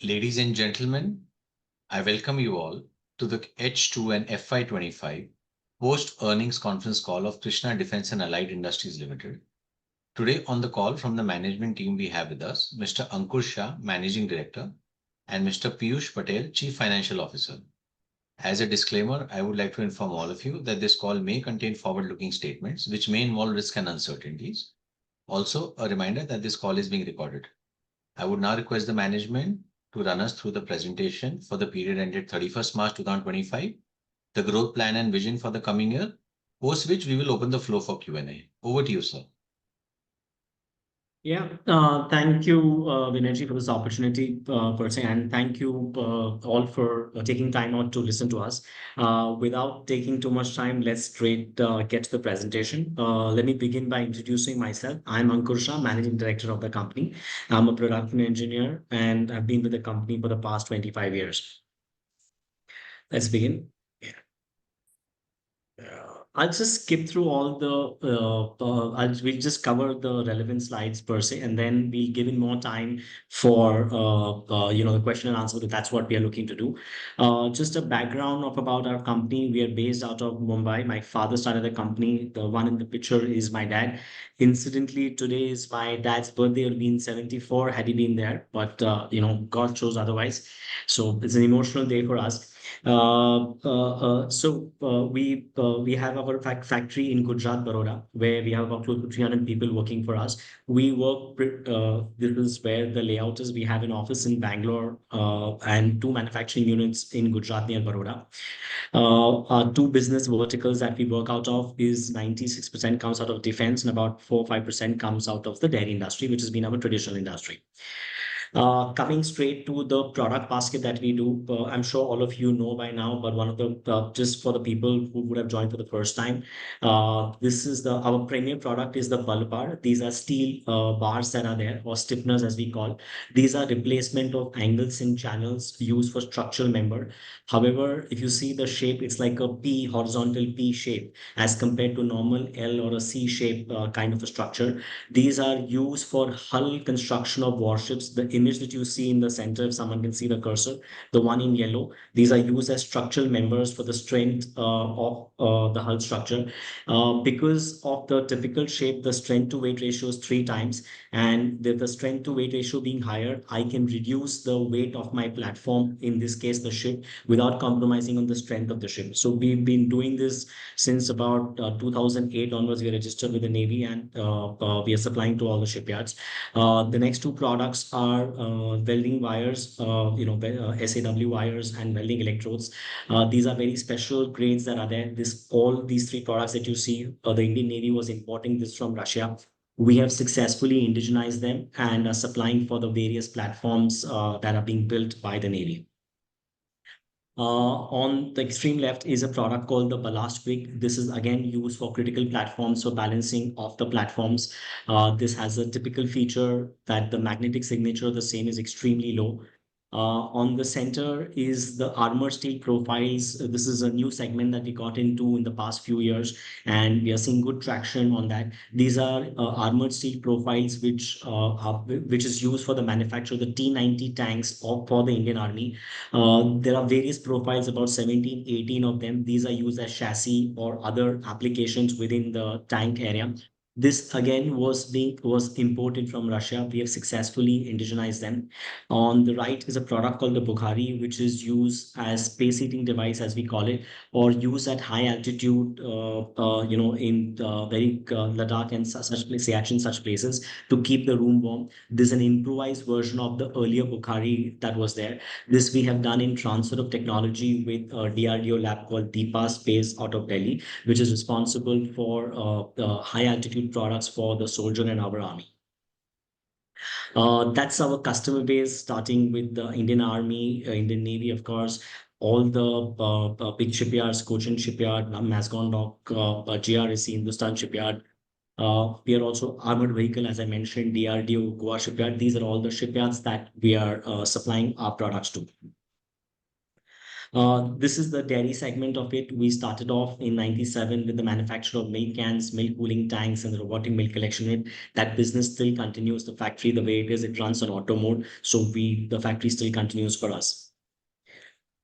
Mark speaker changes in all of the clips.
Speaker 1: Ladies and gentlemen, I welcome you all to the H2 and FY25 post-earnings conference call of Krishna Defence and Allied Industries Limited. Today on the call from the management team we have with us Mr. Ankur Shah, Managing Director, and Mr. Piyush Patel, Chief Financial Officer. As a disclaimer, I would like to inform all of you that this call may contain forward-looking statements which may involve risk and uncertainties. Also, a reminder that this call is being recorded. I would now request the management to run us through the presentation for the period ended 31st March 2025, the growth plan and vision for the coming year, post which we will open the floor for Q&A. Over to you, sir.
Speaker 2: Thank you, Vinayji, for this opportunity, per se, and thank you all for taking time out to listen to us. Without taking too much time, let's straight get to the presentation. Let me begin by introducing myself. I'm Ankur Shah, Managing Director of the company. I'm a production engineer, and I've been with the company for the past 25 years. Let's begin. I'll just skip through all we'll just cover the relevant slides per se, and then we'll give in more time for, the question and answer, because that's what we are looking to do. Just a background of about our company. We are based out of Mumbai. My father started the company. The one in the picture is my dad. Incidentally, today is my dad's birthday. It would be in 74 had he been there, but, God chose otherwise. So it's an emotional day for us. We have our factory in Gujarat, Baroda, where we have about close to 300 people working for us. We work. This is where the layout is. We have an office in Bangalore and two manufacturing units in Gujarat near Baroda. Our two business verticals that we work out of is 96% comes out of defense and about 4-5% comes out of the dairy industry, which has been our traditional industry. Coming straight to the product basket that we do, I'm sure all of you know by now, but one of the just for the people who would have joined for the first time, this is our premier product is the bulb bar. These are steel bars that are there, or stiffeners as we call. These are replacement of angles in channels used for structural member. However, if you see the shape, it's like a P, horizontal P shape, as compared to normal L or a C shape kind of a structure. These are used for hull construction of warships. The image that you see in the center, if someone can see the cursor, the one in yellow, these are used as structural members for the strength of the hull structure. Because of the typical shape, the strength to weight ratio is 3 times, and the strength to weight ratio being higher, I can reduce the weight of my platform, in this case, the ship, without compromising on the strength of the ship. So we've been doing this since about 2008 onwards. We are registered with the Navy, and we are supplying to all the shipyards. The next two products are welding wires, SAW wires and welding electrodes. These are very special grades that are there. All these three products that you see, the Indian Navy was importing this from Russia. We have successfully indigenized them and are supplying for the various platforms that are being built by the Navy. On the extreme left is a product called the ballast wig. This is again used for critical platforms, for balancing of the platforms. This has a typical feature that the magnetic signature of the same is extremely low. On the center is the armored steel profiles. This is a new segment that we got into in the past few years, and we are seeing good traction on that. These are armored steel profiles, which is used for the manufacture of the T-90 tanks for the Indian Army. There are various profiles, about 17, 18 of them. These are used as chassis or other applications within the tank area. This again was imported from Russia. We have successfully indigenized them. On the right is a product called the Bukhari, which is used as space heating device, as we call it, or used at high altitude, in very Ladakh and such places, Siachen, such places, to keep the room warm. This is an improvised version of the earlier Bukhari that was there. This we have done in transfer of technology with a DRDO lab called Deepa Space out of Delhi, which is responsible for high altitude products for the soldier and our army. That's our customer base, starting with the Indian Army, Indian Navy, of course, all the big shipyards, Cochin Shipyard, Mazagon Dock, GRSC, Hindustan Shipyard. We are also armored vehicle, as I mentioned, DRDO, Goa Shipyard. These are all the shipyards that we are supplying our products to. This is the dairy segment of it. We started off in 97 with the manufacture of milk cans, milk cooling tanks, and the robotic milk collection unit. That business still continues. The factory, the way it is, it runs on auto mode. So the factory still continues for us.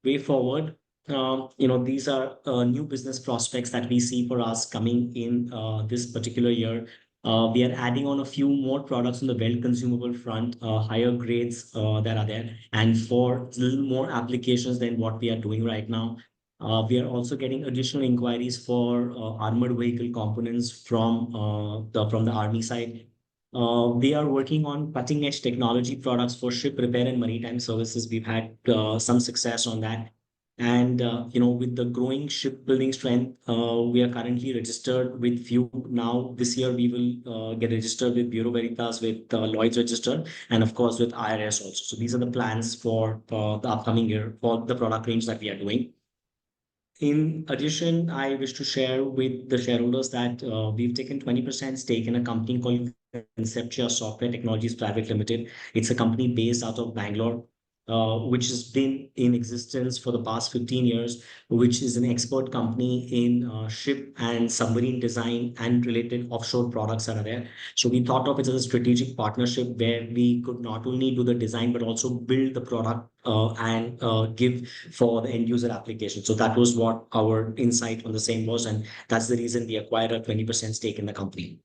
Speaker 2: Way forward, these are new business prospects that we see for us coming in this particular year. We are adding on a few more products on the well consumable front, higher grades that are there, and for a little more applications than what we are doing right now. We are also getting additional inquiries for armored vehicle components from the army side. We are working on cutting edge technology products for ship repair and maritime services. We've had some success on that. And with the growing shipbuilding strength, we are currently registered with few now. This year, we will get registered with Bureau Veritas, with Lloyd's Register, and of course with IRS also. So these are the plans for the upcoming year for the product range that we are doing. In addition, I wish to share with the shareholders that we've taken 20% stake in a company called Conceptia Software Technologies Private Limited. It's a company based out of Bangalore, which has been in existence for the past 15 years, which is an expert company in ship and submarine design and related offshore products that are there. So we thought of it as a strategic partnership where we could not only do the design, but also build the product and give for the end user application. So that was what our insight on the same was. And that's the reason we acquired a 20% stake in the company.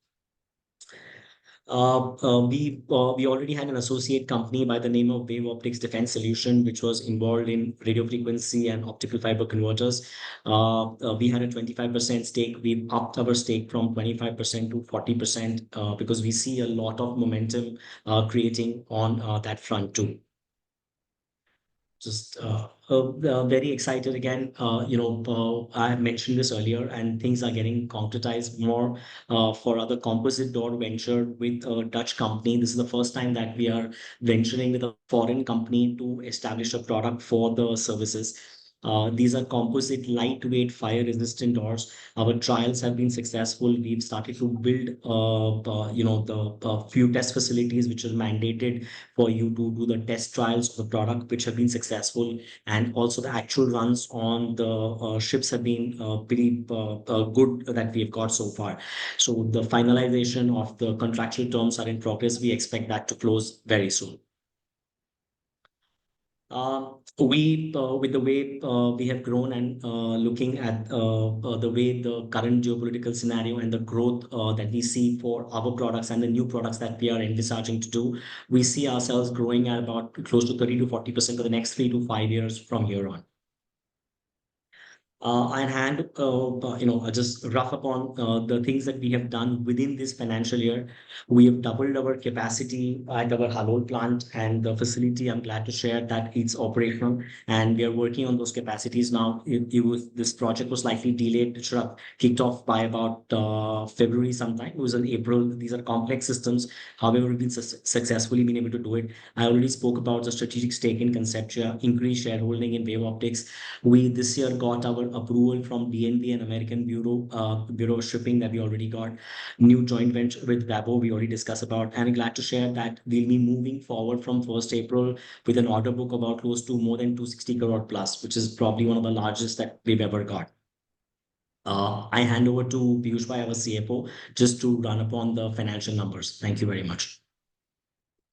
Speaker 2: We already had an associate company by the name of Wave Optics Defense Solution, which was involved in radio frequency and optical fiber converters. We had a 25% stake. We upped our stake from 25% to 40% because we see a lot of momentum creating on that front too. Just very excited again. I have mentioned this earlier, and things are getting concretized more for other composite door venture with a Dutch company. This is the first time that we are venturing with a foreign company to establish a product for the services. These are composite, lightweight, fire-resistant doors. Our trials have been successful. We've started to build, the few test facilities which are mandated for you to do the test trials of the product, which have been successful, and also the actual runs on the ships have been pretty good that we have got so far. So the finalization of the contractual terms are in progress. We expect that to close very soon. With the way we have grown and looking at the way the current geopolitical scenario and the growth that we see for our products and the new products that we are envisaging to do, we see ourselves growing at about close to 30 to 40% for the next 3 to 5 years from here on. I'll just rough upon the things that we have done within this financial year. We have doubled our capacity at our Halol plant and the facility. I'm glad to share that it's operational and we are working on those capacities now. This project was slightly delayed. It should have kicked off by about February sometime. It was in April. These are complex systems. However, we've been successfully been able to do it. I already spoke about the strategic stake in Conceptia, increased shareholding in Wave Optics. We this year got our approval from DNB and American Bureau of Shipping that we already got. New joint venture with Wabo we already discussed about. And I'm glad to share that we'll be moving forward from 1st April with an order book about close to more than 260 crore plus, which is probably one of the largest that we've ever got. I hand over to Piyush Bhai, our CFO, just to run upon the financial numbers. Thank you very much.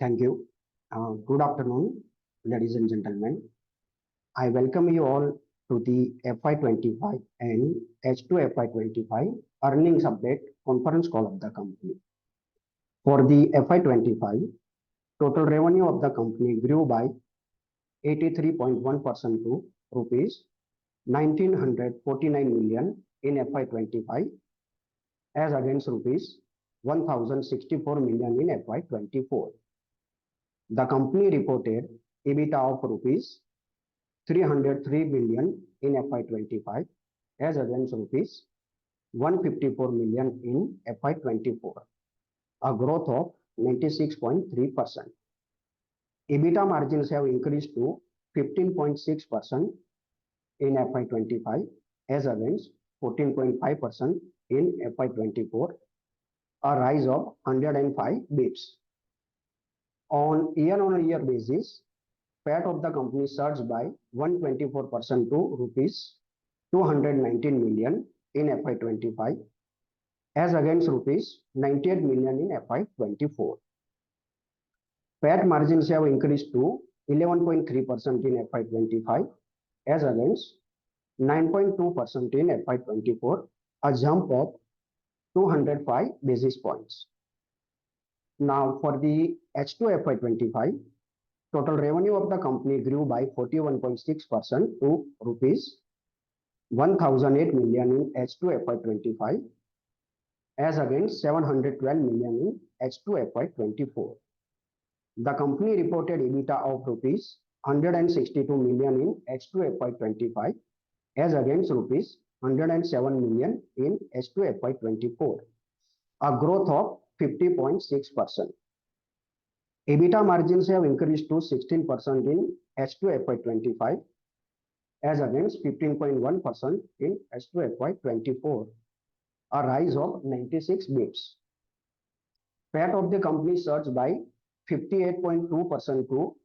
Speaker 3: Thank you. Good afternoon, ladies and gentlemen. I welcome you all to the FY25 and H2 FY25 earnings update conference call of the company. For the FY25, total revenue of the company grew by 83.1% to rupees 1949 million in FY25 as against rupees 1064 million in FY24. The company reported EBITDA of rupees 303 million in FY25 as against rupees 154 million in FY24, a growth of 96.3%. EBITDA margins have increased to 15.6% in FY25 as against 14.5% in FY24, a rise of 105 bips. On year-on-year basis, PAT of the company surged by 124% to rupees 219 million in FY25 as against rupees 98 million in FY24. PAT margins have increased to 11.3% in FY25 as against 9.2% in FY24, a jump of 205 basis points. Now, for the H2 FY25, total revenue of the company grew by 41.6% to rupees 1008 million in H2 FY25 as against 712 million in H2 FY24. The company reported EBITDA of rupees 162 million in H2 FY25 as against rupees 107 million in H2 FY24, a growth of 50.6%. EBITDA margins have increased to 16% in H2 FY25 as against 15.1% in H2 FY24, a rise of 96 bps. PAT of the company surged by 58.2% to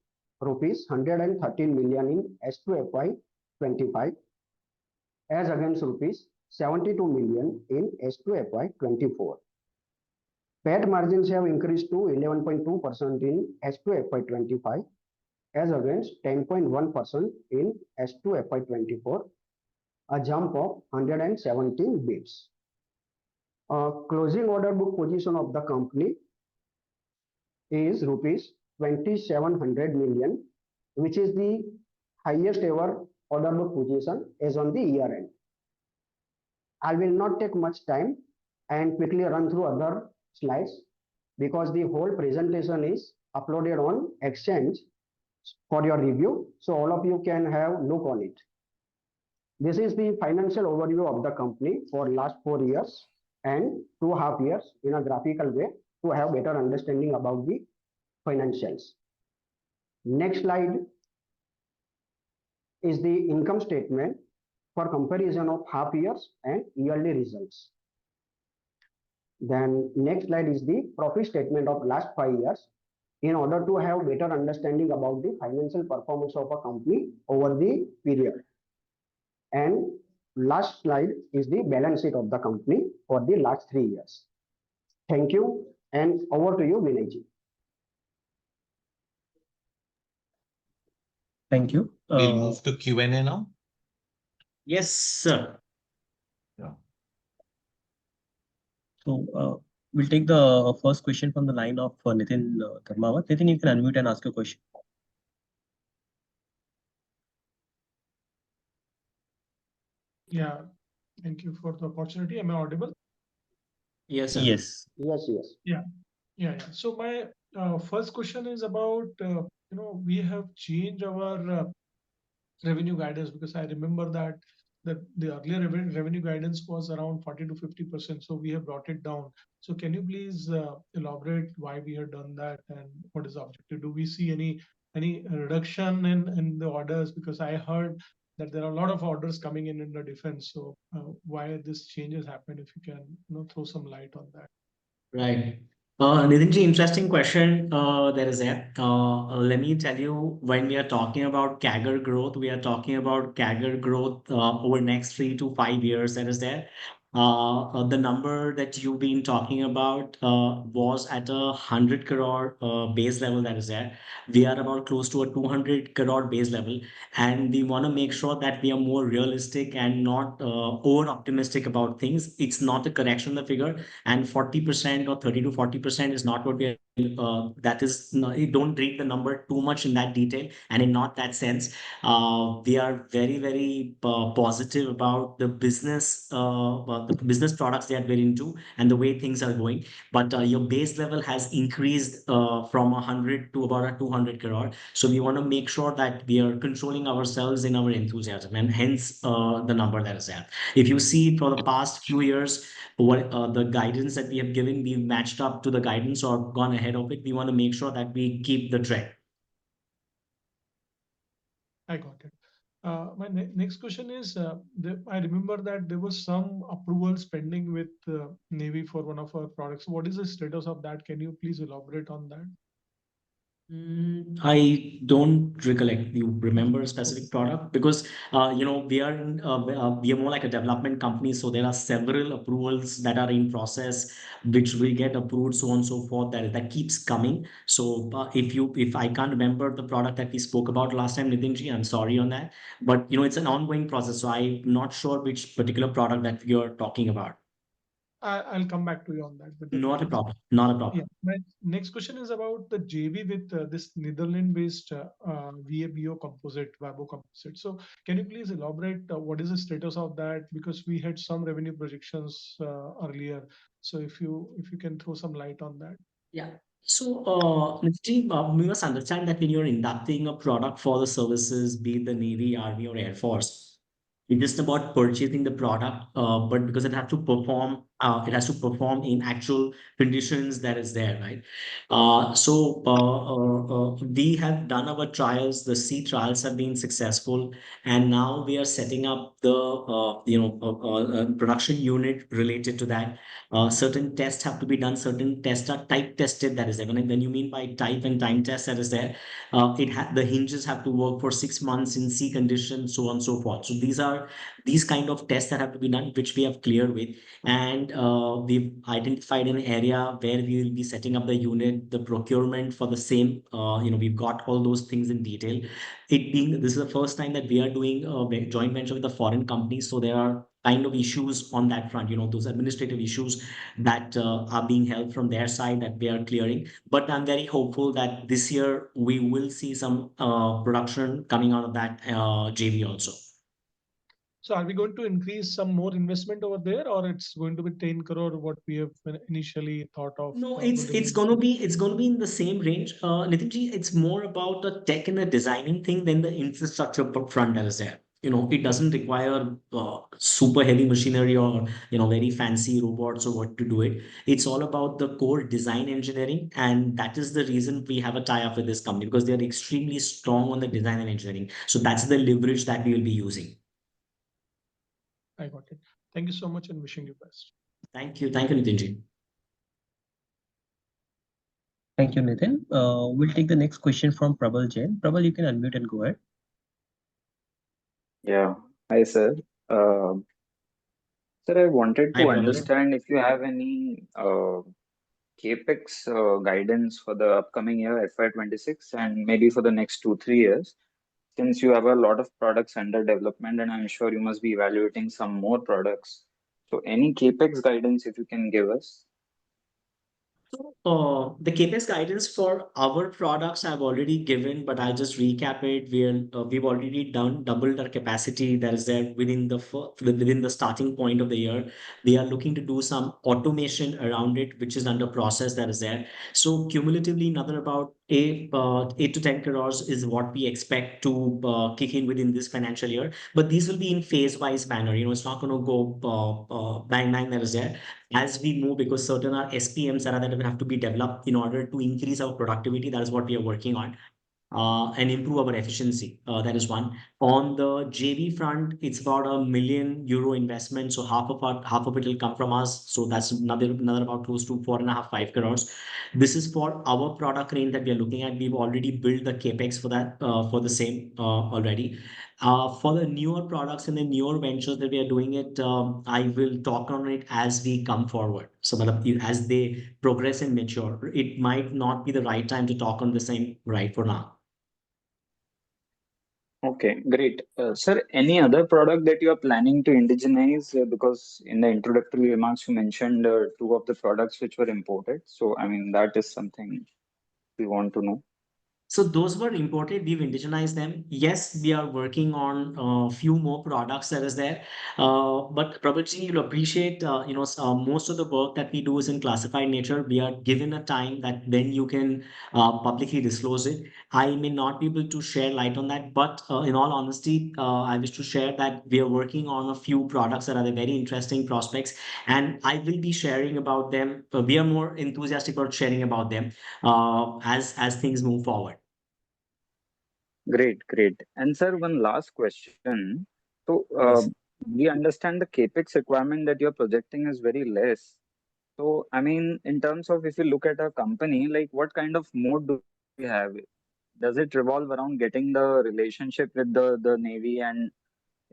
Speaker 3: rupees 113 million in H2 FY25 as against rupees 72 million in H2 FY24. PAT margins have increased to 11.2% in H2 FY25 as against 10.1% in H2 FY24, a jump of 117 bps. Closing order book position of the company is rupees 2700 million, which is the highest ever order book position as on the year end. I will not take much time and quickly run through other slides because the whole presentation is uploaded on Exchange for your review, so all of you can have look on it. This is the financial overview of the company for last 4 years and 2.5 years in a graphical way to have better understanding about the financials. Next slide is the income statement for comparison of half years and yearly results. Then next slide is the profit statement of last 5 years in order to have better understanding about the financial performance of a company over the period. And last slide is the balance sheet of the company for the last 3 years. Thank you, and over to you, Vinayji.
Speaker 2: Thank you.
Speaker 1: We'll move to Q&A now.
Speaker 2: Yes, sir.
Speaker 1: Yeah.
Speaker 2: So we'll take the first question from the line of Nitin Dharmawat. Nitin, you can unmute and ask your question.
Speaker 4: Yeah, thank you for the opportunity. Am I audible?
Speaker 2: Yes, sir. Yes.
Speaker 3: Yes.
Speaker 4: Yeah. So my first question is about, we have changed our revenue guidance because I remember that the earlier revenue guidance was around 40 to 50%. So we have brought it down. So can you please elaborate why we have done that and what is the objective? Do we see any reduction in the orders? Because I heard that there are a lot of orders coming in the defense. So why this changes happen? If you can throw some light on that.
Speaker 2: Right. Nitinji, interesting question there is there. Let me tell you, when we are talking about CAGR growth, we are talking about CAGR growth over next 3 to 5 years that is there. The number that you've been talking about was at a 100 crore base level that is there. We are about close to a 200 crore base level, and we want to make sure that we are more realistic and not over optimistic about things. It's not a correction of the figure, and 40% or 30 to 40% is not what we are. That is, you don't read the number too much in that detail and in not that sense. We are very, very positive about the business products that we're into and the way things are going. But your base level has increased from 100 to about a 200 crore. So we want to make sure that we are controlling ourselves in our enthusiasm, and hence the number that is there. If you see for the past few years, what the guidance that we have given, we've matched up to the guidance or gone ahead of it. We want to make sure that we keep the trend.
Speaker 4: I got it. My next question is, I remember that there was some approvals pending with Navy for one of our products. What is the status of that? Can you please elaborate on that?
Speaker 2: I don't recollect. You remember a specific product? Because we are more like a development company, so there are several approvals that are in process, which will get approved, so on and so forth. That keeps coming. So if I can't remember the product that we spoke about last time, Nitinji, I'm sorry on that. But it's an ongoing process, so I'm not sure which particular product that you're talking about.
Speaker 4: I'll come back to you on that with the
Speaker 2: Not a
Speaker 4: details.
Speaker 2: problem. Not a
Speaker 4: Yeah.
Speaker 2: problem.
Speaker 4: My next question is about the JV with this Netherlands-based VABO composite, Vabo composite. So can you please elaborate what is the status of that? Because we had some revenue projections earlier. So if you can throw some light on that.
Speaker 2: Yeah. So, Nitji, we must understand that when you're inducting a product for the services, be it the Navy, Army, or Air Force, it's just about purchasing the product, but because it has to perform in actual conditions that is there, right? We have done our trials. The sea trials have been successful, and now we are setting up the production unit related to that. Certain tests have to be done. Certain tests are type tested. That is there. When you mean by type and time test, that is there. The hinges have to work for 6 months in sea conditions, so on and so forth. So these kind of tests that have to be done, which we have cleared with, and we've identified an area where we will be setting up the unit, the procurement for the same. We've got all those things in detail. It being this is the first time that we are doing a joint venture with a foreign company, so there are kind of issues on that front, those administrative issues that are being held from their side that we are clearing. But I'm very hopeful that this year we will see some production coming out of that JV also.
Speaker 4: So are we going to increase some more investment over there, or it's going to be 10 crore what we have initially thought of?
Speaker 2: No, it's gonna be in the same range. Nitinji, it's more about the tech and the designing thing than the infrastructure front that is there. It doesn't require super heavy machinery or very fancy robots or what to do it. It's all about the core design engineering, and that is the reason we have a tie-up with this company because they are extremely strong on the design and engineering. So that's the leverage that we will be using.
Speaker 4: I got it. Thank you so much and wishing you best.
Speaker 2: Thank you, Nitinji.
Speaker 5: Thank you, Nitin. We'll take the next question from Prabal Jain. Prabal, you can unmute and go ahead.
Speaker 6: Yeah. Hi, sir. Uh, Sir, I wanted
Speaker 2: Hi,
Speaker 6: to
Speaker 2: Prabal.
Speaker 6: understand if you have any CapEx guidance for the upcoming year, FY26, and maybe for the next 2, 3 years, since you have a lot of products under development, and I'm sure you must be evaluating some more products. So, any CapEx guidance if you can give us?
Speaker 2: The CapEx guidance for our products I've already given, but I'll just recap it. We've already doubled our capacity that is there within the starting point of the year. We are looking to do some automation around it, which is under process that is there. So cumulatively, another about 8 to 10 crores is what we expect to kick in within this financial year. But these will be in phase-wise manner. It's not going to go bang bang that is there as we move because certain are SPMs that have to be developed in order to increase our productivity. That is what we are working on and improve our efficiency. That is one. On the JV front, it's about €1 million investment. So half of it will come from us. So that's another about close to 4.5, 5 crores. This is for our product range that we are looking at. We've already built the capex for that for the same already. For the newer products and the newer ventures that we are doing it, I will talk on it as we come forward. So as they progress and mature, it might not be the right time to talk on the same right for now.
Speaker 6: Okay, great. Sir, any other product that you are planning to indigenize? Because in the introductory remarks, you mentioned two of the products which were imported. So, I mean, that is something we want to know.
Speaker 2: So those were imported. We've indigenized them. Yes, we are working on a few more products that is there. But Prabhuji, you'll appreciate, most of the work that we do is in classified nature. We are given a time that then you can publicly disclose it. I may not be able to share light on that, but in all honesty, I wish to share that we are working on a few products that are the very interesting prospects, and I will be sharing about them. We are more enthusiastic about sharing about them as things move forward.
Speaker 6: Great, great. And sir, one last question. So,
Speaker 2: Yes.
Speaker 6: we understand the capex requirement that you're projecting is very less. So, I mean, in terms of if you look at a company, like what kind of mode do you we have, does it revolve around getting the relationship with the Navy and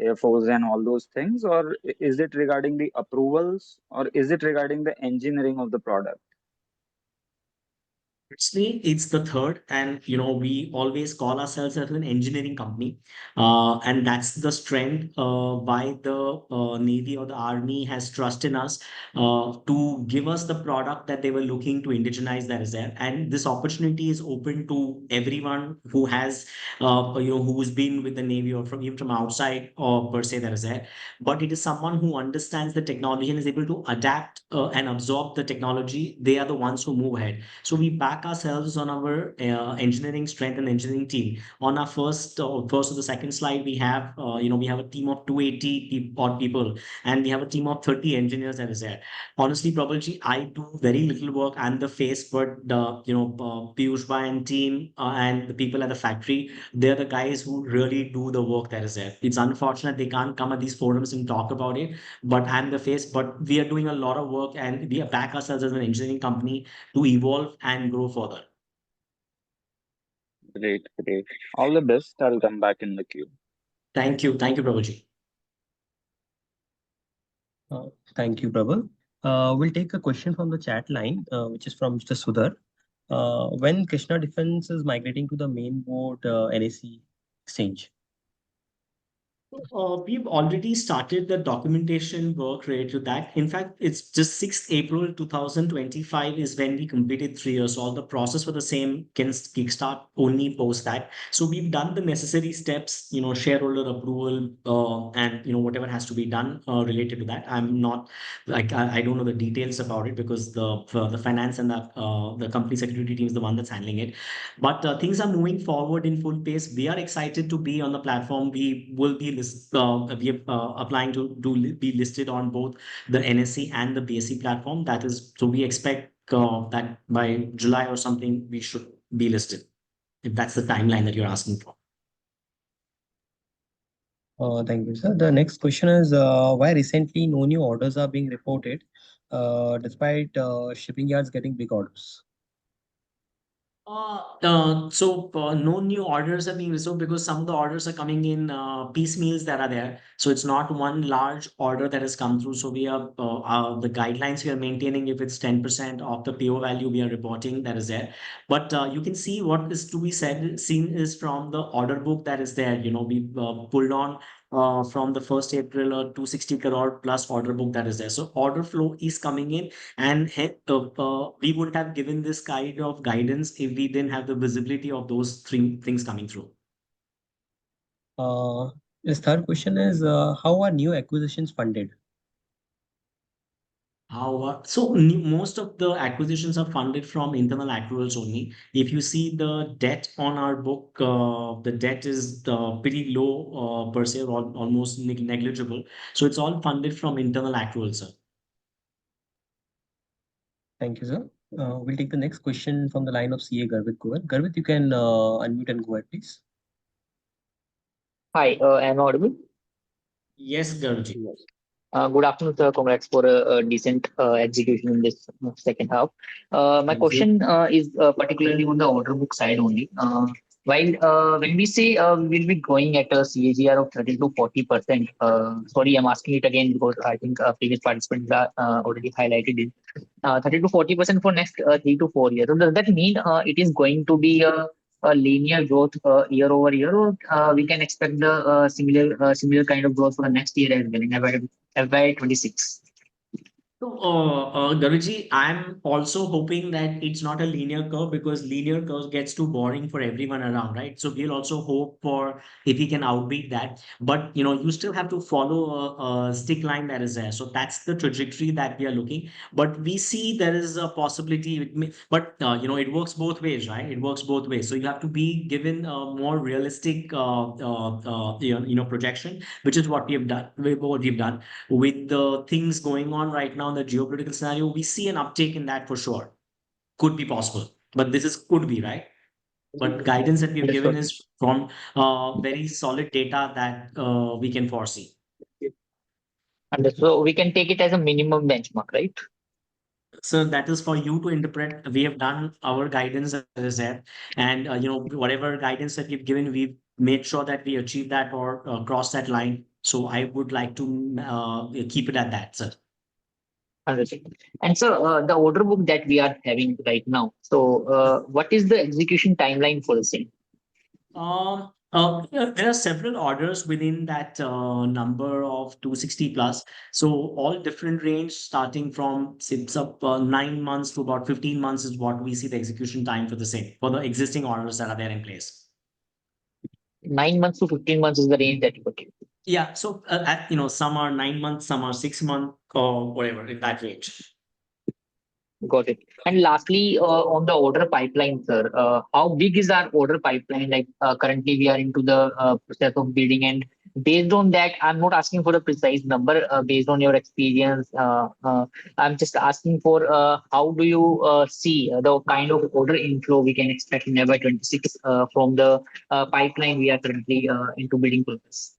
Speaker 6: Air Force and all those things, or is it regarding the approvals, or is it regarding the engineering of the product?
Speaker 2: Firstly, it's the third, and we always call ourselves as an engineering company, and that's the strength why the Navy or the Army has trust in us to give us the product that they were looking to indigenize that is there. And this opportunity is open to everyone who has, who's been with the Navy or from even from outside or per se that is there. But it is someone who understands the technology and is able to adapt and absorb the technology. They are the ones who move ahead. So we back ourselves on our engineering strength and engineering team. On our first or the second slide, we have we have a team of 280 odd people, and we have a team of 30 engineers that is there. Honestly, Prabhalji, I do very little work. I'm the face, but Piyush Bhai and team and the people at the factory, they're the guys who really do the work that is there. It's unfortunate they can't come at these forums and talk about it, but I'm the face. But we are doing a lot of work, and we back ourselves as an engineering company to evolve and grow further.
Speaker 6: Great, great. All the best. I'll come back in the queue.
Speaker 2: Thank you, Prabhuji.
Speaker 5: Thank you, Prabal. We'll take a question from the chat line, which is from Mr. Sudhar. When Krishna Defense is migrating to the main board NAC exchange?
Speaker 2: We've already started the documentation work related to that. In fact, it's just 6th April 2025 is when we completed 3 years. All the process for the same can kickstart only post that. So we've done the necessary steps, shareholder approval, and whatever has to be done related to that. I'm not like I don't know the details about it because the finance and the company security team is the one that's handling it. But things are moving forward in full pace. We are excited to be on the platform. We will be we are applying to be listed on both the NSE and the BSE platform. That is, so we expect that by July or something we should be listed. If that's the timeline that you're asking for.
Speaker 5: Thank you, sir. The next question is why recently no new orders are being reported despite shipping yards getting big orders?
Speaker 2: No new orders are being resolved because some of the orders are coming in piecemeals that are there. So it's not one large order that has come through. So we are the guidelines we are maintaining. If it's 10% of the PO value, we are reporting that is there. But you can see what is to be seen is from the order book that is there. We pulled on from the 1st April 260 crore plus order book that is there. So order flow is coming in, and we wouldn't have given this kind of guidance if we didn't have the visibility of those three things coming through.
Speaker 5: His third question is how are new acquisitions funded?
Speaker 2: Most of the acquisitions are funded from internal accruals only. If you see the debt on our book, the debt is pretty low per se, or almost negligible. So it's all funded from internal accruals, sir.
Speaker 5: Thank you, sir. We'll take the next question from the line of CA Garvit Kuwar. Garvit, you can unmute and go ahead, please.
Speaker 7: Hi, am I audible?
Speaker 2: Yes, Garuji.
Speaker 3: Yes.
Speaker 7: Good afternoon, sir. Congrats for a decent execution in this second half. My
Speaker 2: Thank you.
Speaker 7: question is particularly on the order book side only. While when we say we'll be growing at a CAGR of 30 to 40%, sorry, I'm asking it again because I think previous participants already highlighted it. 30 to 40% for next 3 to 4 years. So does that mean it is going to be a linear growth year over year, or we can expect the similar kind of growth for the next year as well in FY26?
Speaker 2: So, Garuji, I'm also hoping that it's not a linear curve because linear curve gets too boring for everyone around, right? So we'll also hope for if we can outbeat that. But you still have to follow a stick line that is there. So that's the trajectory that we are looking. But we see there is a possibility. But it works both ways, right? It works both ways. So you have to be given a more realistic, projection, which is what we have done. What we've done with the things going on right now in the geopolitical scenario, we see an uptake in that for sure. Could be possible, but this is could be, right? But guidance that we've given
Speaker 7: Understood.
Speaker 2: is from very solid data that we can foresee.
Speaker 7: Understood. So we can take it as a minimum benchmark, right?
Speaker 2: So that is for you to interpret. We have done our guidance as there, and whatever guidance that we've given, we've made sure that we achieve that or cross that line. So I would like to keep it at that, sir.
Speaker 7: Understood. And so the order book that we are having right now. So what is the execution timeline for the same?
Speaker 2: There are several orders within that number of 260 plus. So all different range, starting from six up 9 months to about 15 months is what we see the execution time for the same for the existing orders that are there in place.
Speaker 7: 9 months to 15 months is the range that you okay.
Speaker 2: Yeah. So some are 9 months, some are 6 months, or whatever in that range.
Speaker 7: Got it. And lastly, on the order pipeline, sir, how big is our order pipeline? Like currently, we are into the process of building, and based on that, I'm not asking for a precise number. Based on your experience, I'm just asking for how do you see the kind of order inflow we can expect in FY26 from the pipeline we are currently into building process.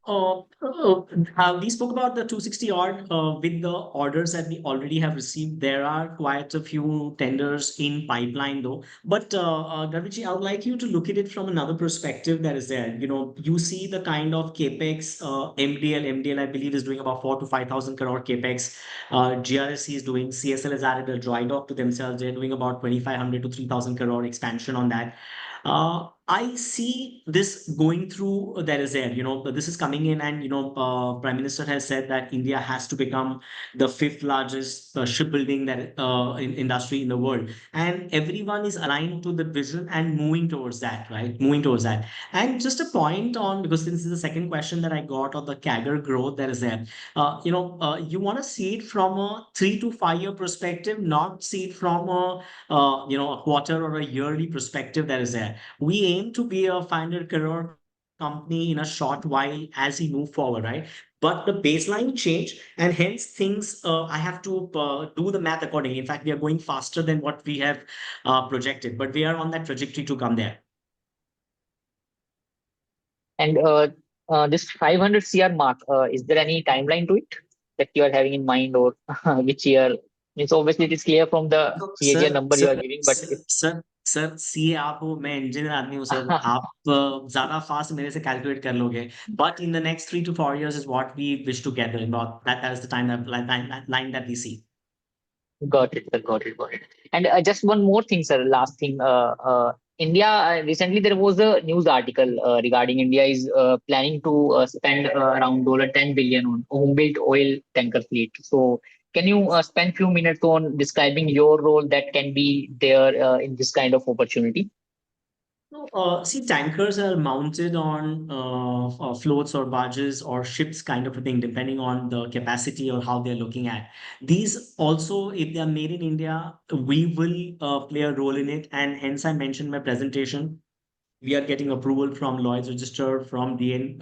Speaker 2: We spoke about the 260 odd with the orders that we already have received. There are quite a few tenders in pipeline though. But Gaviji, I would like you to look at it from another perspective that is there. You see the kind of capex MDL, I believe, is doing about 4 to 5,000 crore capex. GRSC is doing, CSL has added a dry dock to themselves. They're doing about 2,500 to 3,000 crore expansion on that. I see this going through that is there. This is coming in, and Prime Minister has said that India has to become the fifth largest shipbuilding industry in the world, and everyone is aligned to the vision and moving towards that, right? Moving towards that. And just a point on, because this is the second question that I got on the CAGR growth that is there. You want to see it from a 3 to 5 year perspective, not see it from a quarter or a yearly perspective that is there. We aim to be a 500 crore company in a short while as we move forward, right? But the baseline change, and hence things, I have to do the math accordingly. In fact, we are going faster than what we have projected, but we are on that trajectory to come there.
Speaker 7: And this 500 CR mark, is there any timeline to it that you are having in mind, or which year? It's obviously it is clear from the CAGR number you are giving, but
Speaker 2: sir CA आप हो, मैं engineer आदमी हूँ sir. आप ज्यादा fast मेरे से calculate कर लोगे. But in the next 3 to 4 years is what we wish to gather. About that is the line that we see.
Speaker 7: got it, sir. Got it. Got it. And just one more thing, sir. Last thing. India, recently there was a news article regarding India is planning to spend around $10 billion on home-built oil tanker fleet. So, can you spend few minutes on describing your role that can be there in this kind of opportunity?
Speaker 2: See, tankers are mounted on floats or barges or ships, kind of a thing, depending on the capacity or how they're looking at. These also, if they are made in India, we will play a role in it. And hence, I mentioned my presentation. We are getting approval from Lloyd's Register, from DN,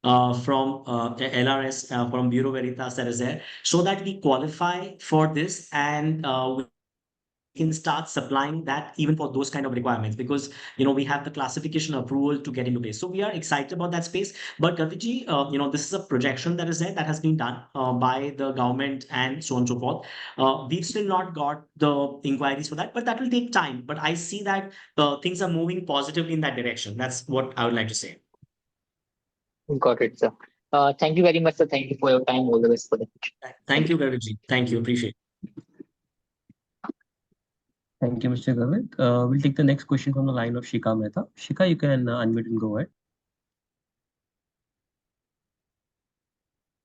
Speaker 2: from LRS, from Bureau Veritas that is there, so that we qualify for this, and we can start supplying that even for those kind of requirements, because we have the classification approval to get into place. So we are excited about that space. But Kaviji, this is a projection that is there that has been done by the government and so on and so forth. We've still not got the inquiries for that, but that will take time. But I see that things are moving positively in that direction. That's what I would like to say.
Speaker 7: Got it, sir. Thank you very much, sir. Thank you for your time. All the best for the future.
Speaker 2: Thank you, Kaviji. Thank you. Appreciate it.
Speaker 5: Thank you, Mr. Gavit. We'll take the next question from the line of Shika Mehta. Shika, you can unmute and go ahead.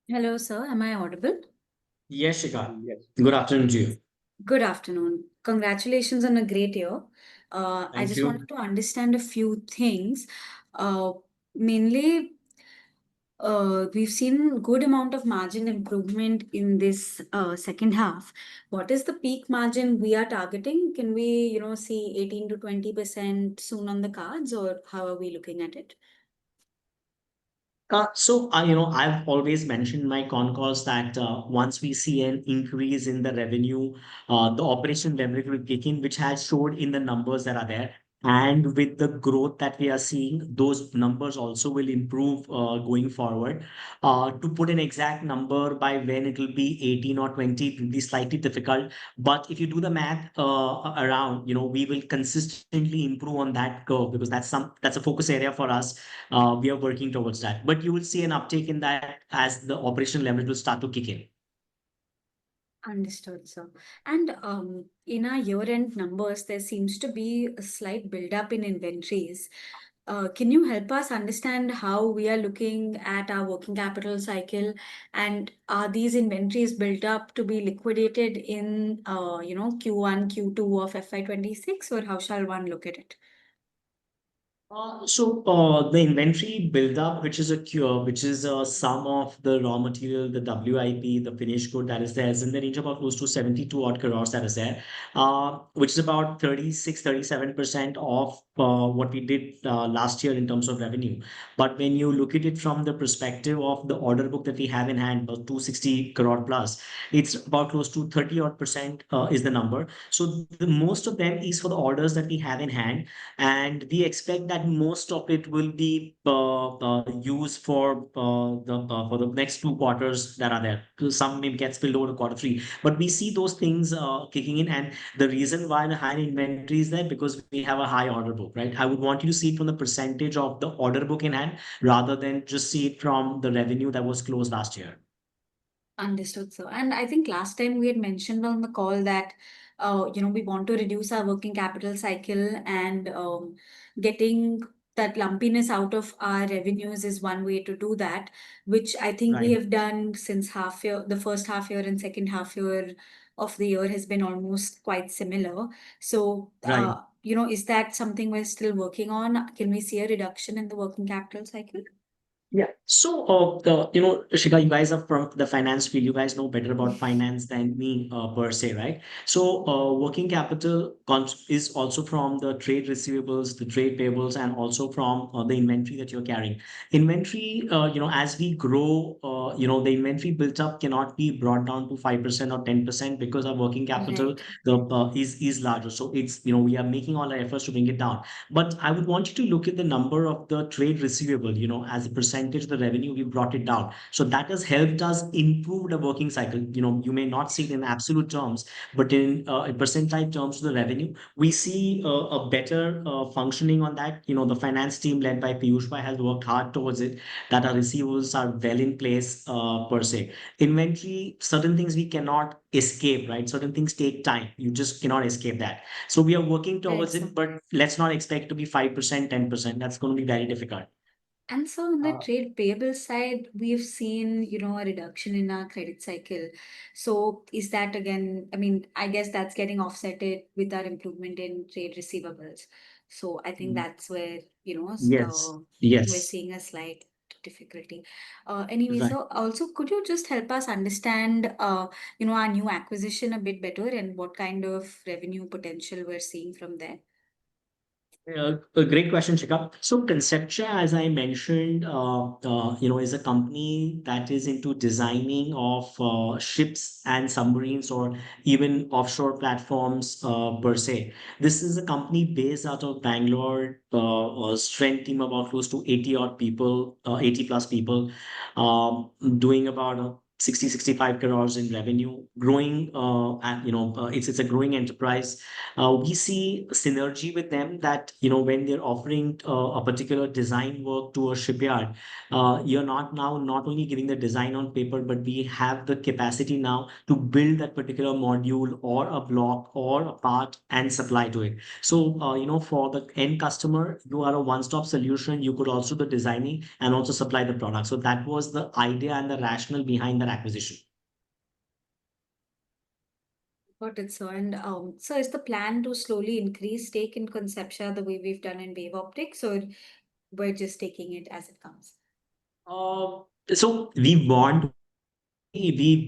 Speaker 8: Hello, sir. Am I audible?
Speaker 2: Yes, Shika. Yes. Good afternoon to you.
Speaker 8: Good afternoon. Congratulations on a great year. I
Speaker 2: Thank
Speaker 8: just
Speaker 2: you.
Speaker 8: wanted to understand a few things. Mainly, we've seen good amount of margin improvement in this second half. What is the peak margin we are targeting? Can we, see 18 to 20% soon on the cards, or how are we looking at it?
Speaker 2: I've always mentioned in my con calls that once we see an increase in the revenue, the operation leverage will kick in, which has showed in the numbers that are there. And with the growth that we are seeing, those numbers also will improve going forward. To put an exact number by when it will be 18 or 20, it will be slightly difficult. But if you do the math around, we will consistently improve on that curve, because that's a focus area for us. We are working towards that. But you will see an uptake in that as the operational leverage will start to kick in.
Speaker 8: Understood, sir. And in our year-end numbers, there seems to be a slight build-up in inventories. Can you help us understand how we are looking at our working capital cycle, and are these inventories built up to be liquidated in Q1, Q2 of FY26, or how shall one look at it?
Speaker 2: The inventory buildup, which is which is a sum of the raw material, the WIP, the finished good that is there, is in the range of about close to 72 odd crores that is there, which is about 36-37% of what we did last year in terms of revenue. But when you look at it from the perspective of the order book that we have in hand, about 260 crore plus, it's about close to 30 odd percent is the number. So the most of them is for the orders that we have in hand, and we expect that most of it will be used for the next 2 quarters that are there. So some may get spilled over to quarter 3, but we see those things kicking in. And the reason why the high inventory is there, because we have a high order book, right? I would want you to see it from the percentage of the order book in hand, rather than just see it from the revenue that was closed last year.
Speaker 8: Understood, sir. And I think last time we had mentioned on the call that, we want to reduce our working capital cycle, and getting that lumpiness out of our revenues is one way to do that, which I think we
Speaker 2: Right.
Speaker 8: have done since half year, the first half year and second half year of the year has been almost quite similar. So,
Speaker 2: Right.
Speaker 8: is that something we're still working on? Can we see a reduction in the working capital cycle?
Speaker 2: Yeah. So, Shika, you guys are from the finance field. You guys know better about finance than me, per se, right? So, working capital is also from the trade receivables, the trade payables, and also from the inventory that you're carrying. Inventory, as we grow, the inventory built up cannot be brought down to 5% or 10%, because our working capital
Speaker 8: Right.
Speaker 2: is larger. So it's, we are making all our efforts to bring it down. But I would want you to look at the number of the trade receivable, as a percentage of the revenue, we brought it down. So that has helped us improve the working cycle. You may not see it in absolute terms, but in percentile terms to the revenue, we see a better functioning on that. The finance team led by Piyush Bhai has worked hard towards it, that our receivables are well in place, per se. Inventory, certain things we cannot escape, right? Certain things take time. You just cannot escape that. So we are working
Speaker 8: Right,
Speaker 2: towards
Speaker 8: sir.
Speaker 2: it, but let's not expect to be 5%, 10%. That's going to be very difficult.
Speaker 8: And so on the
Speaker 3: Uh,
Speaker 8: trade payable side, we've seen, a reduction in our credit cycle. So is that again, I mean, I guess that's getting offsetted with our improvement in trade receivables. So I think that's where,
Speaker 2: Yes.
Speaker 8: we're
Speaker 2: Yes.
Speaker 8: seeing a slight difficulty. Anyway,
Speaker 2: Right.
Speaker 8: so also could you just help us understand, our new acquisition a bit better, and what kind of revenue potential we're seeing from there?
Speaker 2: A great question, Shikha. So Conceptia, as I mentioned, is a company that is into designing of ships and submarines, or even offshore platforms, per se. This is a company based out of Bangalore, a strength team about close to 80 odd people, 80 plus people, doing about 60-65 crores in revenue, growing, and it's a growing enterprise. We see synergy with them, that when they're offering a particular design work to a shipyard, you're not only giving the design on paper, but we have the capacity now to build that particular module or a block or a part and supply to it. So for the end customer, you are a one-stop solution. You could also be designing and also supply the product. So that was the idea and the rationale behind that acquisition.
Speaker 8: Got it, sir. And so is the plan to slowly increase stake in Conceptia the way we've done in Wave Optics, or we're just taking it as it comes?
Speaker 2: Uh, so we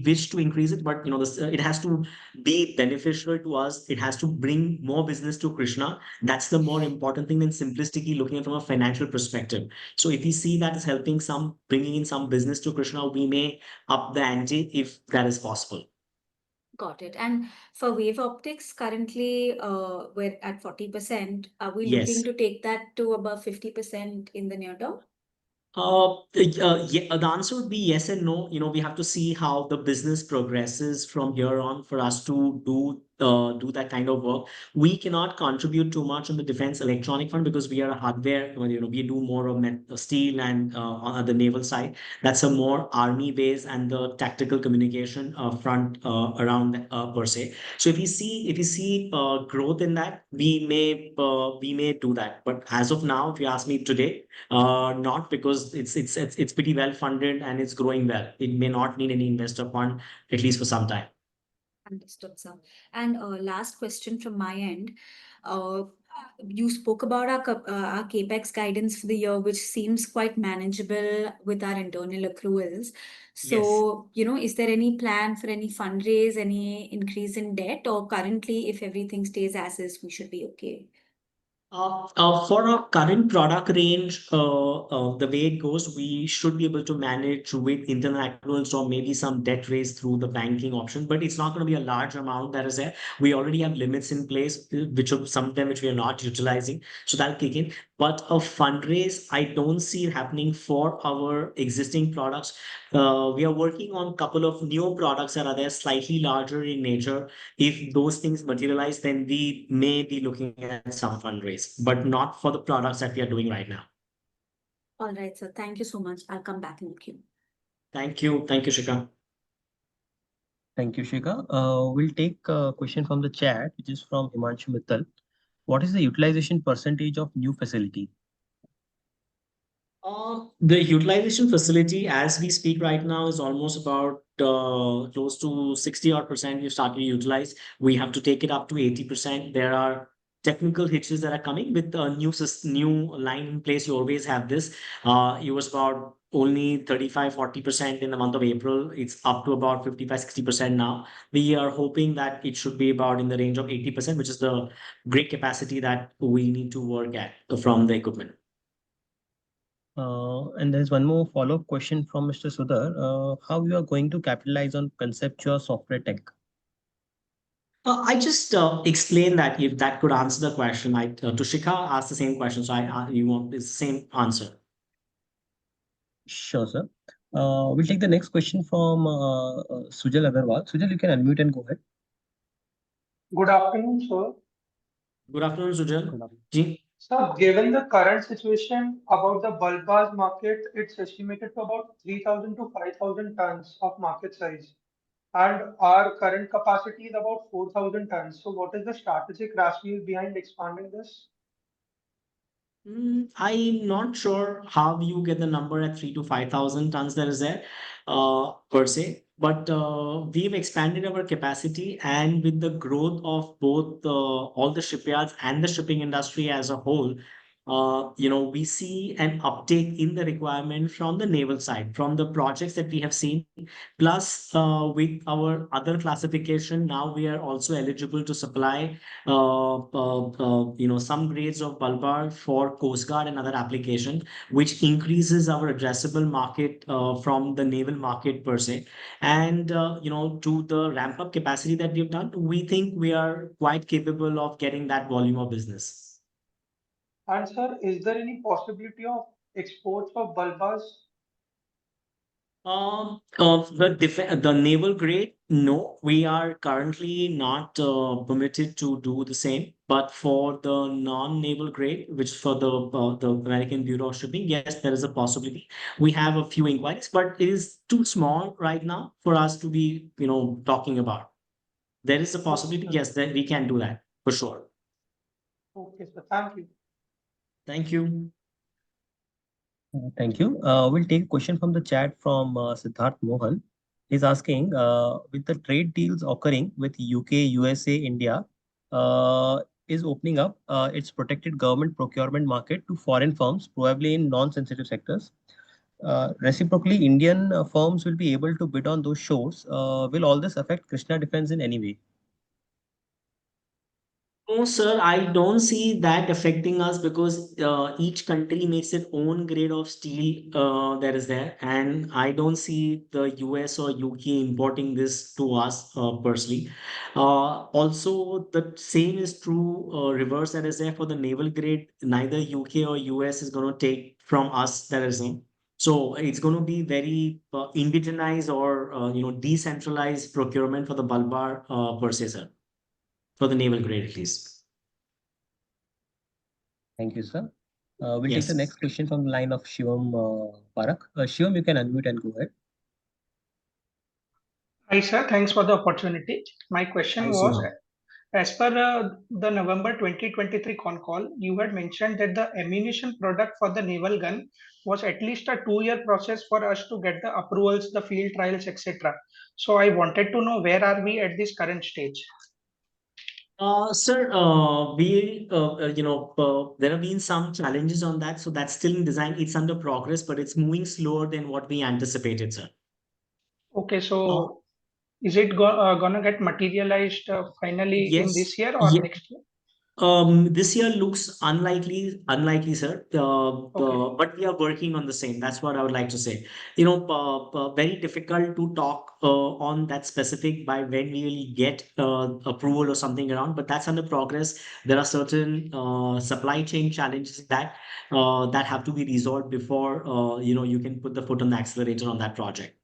Speaker 2: wish to increase it, but it has to be beneficial to us. It has to bring more business to Krishna. That's the more important thing than simplistically looking at it from a financial perspective. So if we see that is helping bringing in some business to Krishna, we may up the ante if that is possible.
Speaker 8: Got it. And for Wave Optics, currently we're at 40%. Are we
Speaker 2: Yes.
Speaker 8: looking to take that to above 50% in the near term?
Speaker 2: Yeah, the answer would be yes and no. We have to see how the business progresses from here on for us to do that kind of work. We cannot contribute too much on the defense electronic front because we are a hardware. We do more of steel and on the naval side. That's a more army base and the tactical communication front around per se. So if we see growth in that, we may do that. But as of now, if you ask me today. Not because it's pretty well funded and it's growing well. It may not need any investor fund at least for some time.
Speaker 8: Understood, sir. And last question from my end. Uh, you spoke about our capex guidance for the year, which seems quite manageable with our internal accruals. So, is there any plan for any fundraise, any increase in debt, or currently, if everything stays as is, we should be okay?
Speaker 2: For our current product range, the way it goes, we should be able to manage with internal accruals or maybe some debt raise through the banking option, but it's not going to be a large amount that is there. We already have limits in place, which are some of them which we are not utilizing, so that'll kick in. But a fundraise, I don't see it happening for our existing products. We are working on a couple of new products that are there, slightly larger in nature. If those things materialize, then we may be looking at some fundraise, but not for the products that we are doing right now.
Speaker 8: All right, sir. Thank you so much. I'll come back in the queue.
Speaker 2: Thank you. Thank you, Shika.
Speaker 5: Thank you, Shika. We'll take a question from the chat, which is from Himanshu Mittal. What is the utilization percentage of new facility?
Speaker 2: The utilization facility as we speak right now is almost about close to 60 odd percent we've started to utilize. We have to take it up to 80%. There are technical hitches that are coming with the new line in place. You always have this. It was about only 35-40% in the month of April. It's up to about 55-60% now. We are hoping that it should be about in the range of 80%, which is the great capacity that we need to work at from the equipment.
Speaker 5: And there's one more follow-up question from Mr. Sudhar. How you are going to capitalize on conceptual software tech?
Speaker 2: I just explained that if that could answer the question. Tushika asked the same question, so you want the same answer.
Speaker 5: Sure, sir. We'll take the next question from Sujal Agarwal. Sujal, you can unmute and go ahead.
Speaker 9: Good afternoon, sir.
Speaker 2: Good afternoon, Sujal. Ji?
Speaker 9: Sir, given the current situation about the bulk bars market, it's estimated to about 3,000 to 5,000 tons of market size. And our current capacity is about 4,000 tons. So what is the strategic rationale behind expanding this?
Speaker 2: I'm not sure how you get the number at 3 to 5,000 tons that is there per se, but we've expanded our capacity, and with the growth of both all the shipyards and the shipping industry as a whole, we see an uptake in the requirement from the naval side, from the projects that we have seen. Plus, with our other classification, now we are also eligible to supply some grades of bulbar for Coast Guard and other application, which increases our addressable market from the naval market per se. And to the ramp up capacity that we've done, we think we are quite capable of getting that volume of business.
Speaker 9: And sir, is there any possibility of exports of bulk bars?
Speaker 2: The naval grade, no, we are currently not permitted to do the same. But for the non-naval grade, which for the American Bureau of Shipping, yes, there is a possibility. We have a few inquiries, but it is too small right now for us to be, talking about. There is a possibility, yes, that we can do that for sure.
Speaker 9: Okay, sir. Thank you.
Speaker 2: Thank you.
Speaker 5: Thank you. We'll take a question from the chat from Siddharth Mohan. He's asking, with the trade deals occurring with UK, USA, India, is opening up its protected government procurement market to foreign firms, probably in non-sensitive sectors. Reciprocally, Indian firms will be able to bid on those shows. Will all this affect Krishna Defense in any way?
Speaker 2: No, sir, I don't see that affecting us because each country makes its own grade of steel that is there, and I don't see the US or UK importing this to us personally. Also, the same is true reverse that is there for the naval grade. Neither UK or US is going to take from us that is there. So it's going to be very indigenized or decentralized procurement for the bulbar per se, sir, for the naval grade at least.
Speaker 5: Thank you, sir. We'll take the
Speaker 2: Yes.
Speaker 5: next question from the line of Shivam Parak. Shivam, you can unmute and go ahead.
Speaker 9: Hi, sir. Thanks for the opportunity. My
Speaker 2: Hi,
Speaker 9: question was,
Speaker 2: Shivam.
Speaker 9: as per the November 2023 con call, you had mentioned that the ammunition product for the naval gun was at least a 2-year process for us to get the approvals, the field trials, etc. So I wanted to know where are we at this current stage?
Speaker 2: Sir, there have been some challenges on that, so that's still in design. It's under progress, but it's moving slower than what we anticipated, sir.
Speaker 9: Okay,
Speaker 2: Uh,
Speaker 9: so is it gonna get materialized finally in
Speaker 2: yes,
Speaker 9: this year or
Speaker 2: yeah.
Speaker 9: next year?
Speaker 2: This year looks unlikely, sir.
Speaker 9: Okay.
Speaker 2: But we are working on the same. That's what I would like to say. Very difficult to talk on that specific by when we will get approval or something around. But that's under progress. There are certain supply chain challenges that have to be resolved before you can put the foot on the accelerator on that project.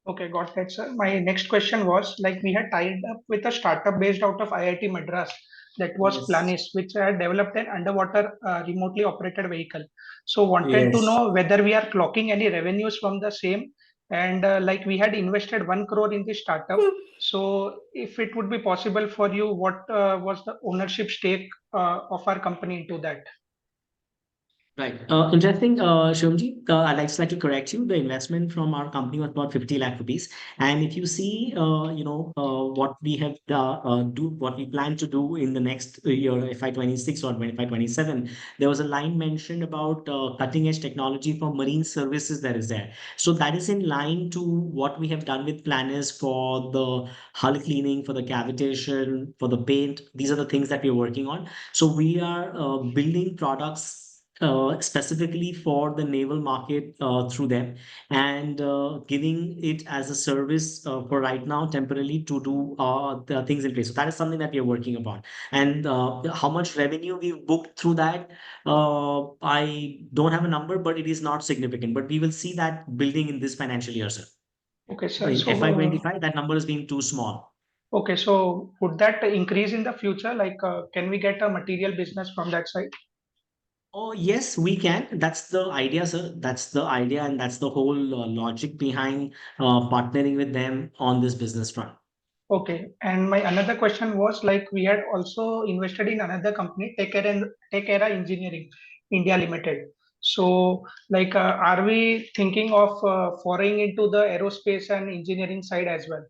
Speaker 9: Okay, got that, sir. My next question was like we had tied up with a startup based out of IIT Madras that was
Speaker 2: Yes.
Speaker 9: Planis, which had developed an underwater remotely operated vehicle. So wanted to
Speaker 2: Yes.
Speaker 9: know whether we are clocking any revenues from the same, and like we had invested 1 crore in the startup. So if it would be possible for you, what was the ownership stake of our company into that?
Speaker 2: Right. Interesting, Shomji. Like to correct you. The investment from our company was about 50 lakh rupees. And if you see, what we have what we plan to do in the next year, FY26 or 25-27, there was a line mentioned about cutting edge technology for marine services that is there. So that is in line to what we have done with planners for the hull cleaning, for the cavitation, for the paint. These are the things that we're working on. So we are building products specifically for the naval market through them and giving it as a service for right now temporarily to do the things in place. So that is something that we are working upon. And how much revenue we've booked through that, I don't have a number, but it is not significant. But we will see that building in this financial year, sir.
Speaker 9: Okay, sir.
Speaker 2: In
Speaker 9: So
Speaker 2: FY25, that number has been too small.
Speaker 9: okay, so would that increase in the future? Like, can we get a material business from that side?
Speaker 2: Oh, yes, we can. That's the idea, sir. That's the idea, and that's the whole logic behind partnering with them on this business front.
Speaker 9: Okay, and my another question was like we had also invested in another company, Take Era Engineering India Limited. So, like, are we thinking of foraying into the aerospace and engineering side as well?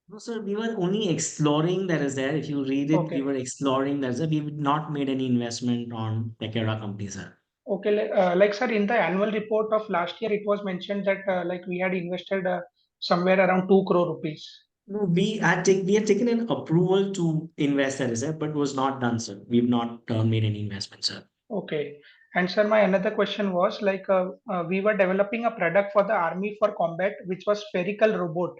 Speaker 2: No, sir, we were only exploring that is there. If you read it, we were
Speaker 9: Okay,
Speaker 2: exploring that is there. We've not made any investment on Tekera company, sir.
Speaker 9: okay, like sir, in the annual report of last year, it was mentioned that like we had invested somewhere around 2 crore rupees.
Speaker 2: No, we had taken an approval to invest that is there, but was not done, sir. We've not made any investment, sir.
Speaker 9: Okay. And sir, my another question was like we were developing a product for the army for combat, which was spherical robot.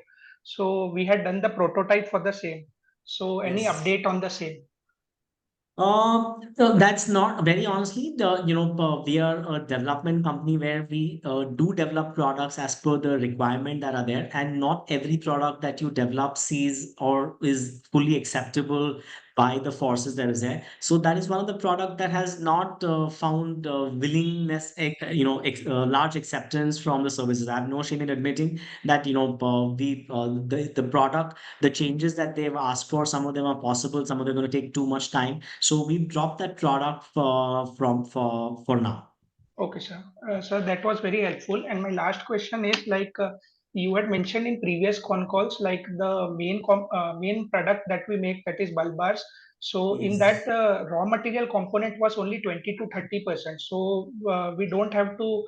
Speaker 9: So we had done the prototype for the same. So any
Speaker 2: Yes.
Speaker 9: update on the same?
Speaker 2: That's not very honestly. We are a development company where we do develop products as per the requirement that are there, and not every product that you develop sees or is fully acceptable by the forces that is there. So that is one of the product that has not found willingness, large acceptance from the services. I have no shame in admitting that the product, the changes that they've asked for, some of them are possible, some of them are going to take too much time. So we've dropped that product for now.
Speaker 9: Okay, sir. So that was very helpful. And my last question is like you had mentioned in previous con calls, like the main product that we make, that is bulb bars. So in that
Speaker 2: Yes.
Speaker 9: raw material component was only 20 to 30%. So we don't have to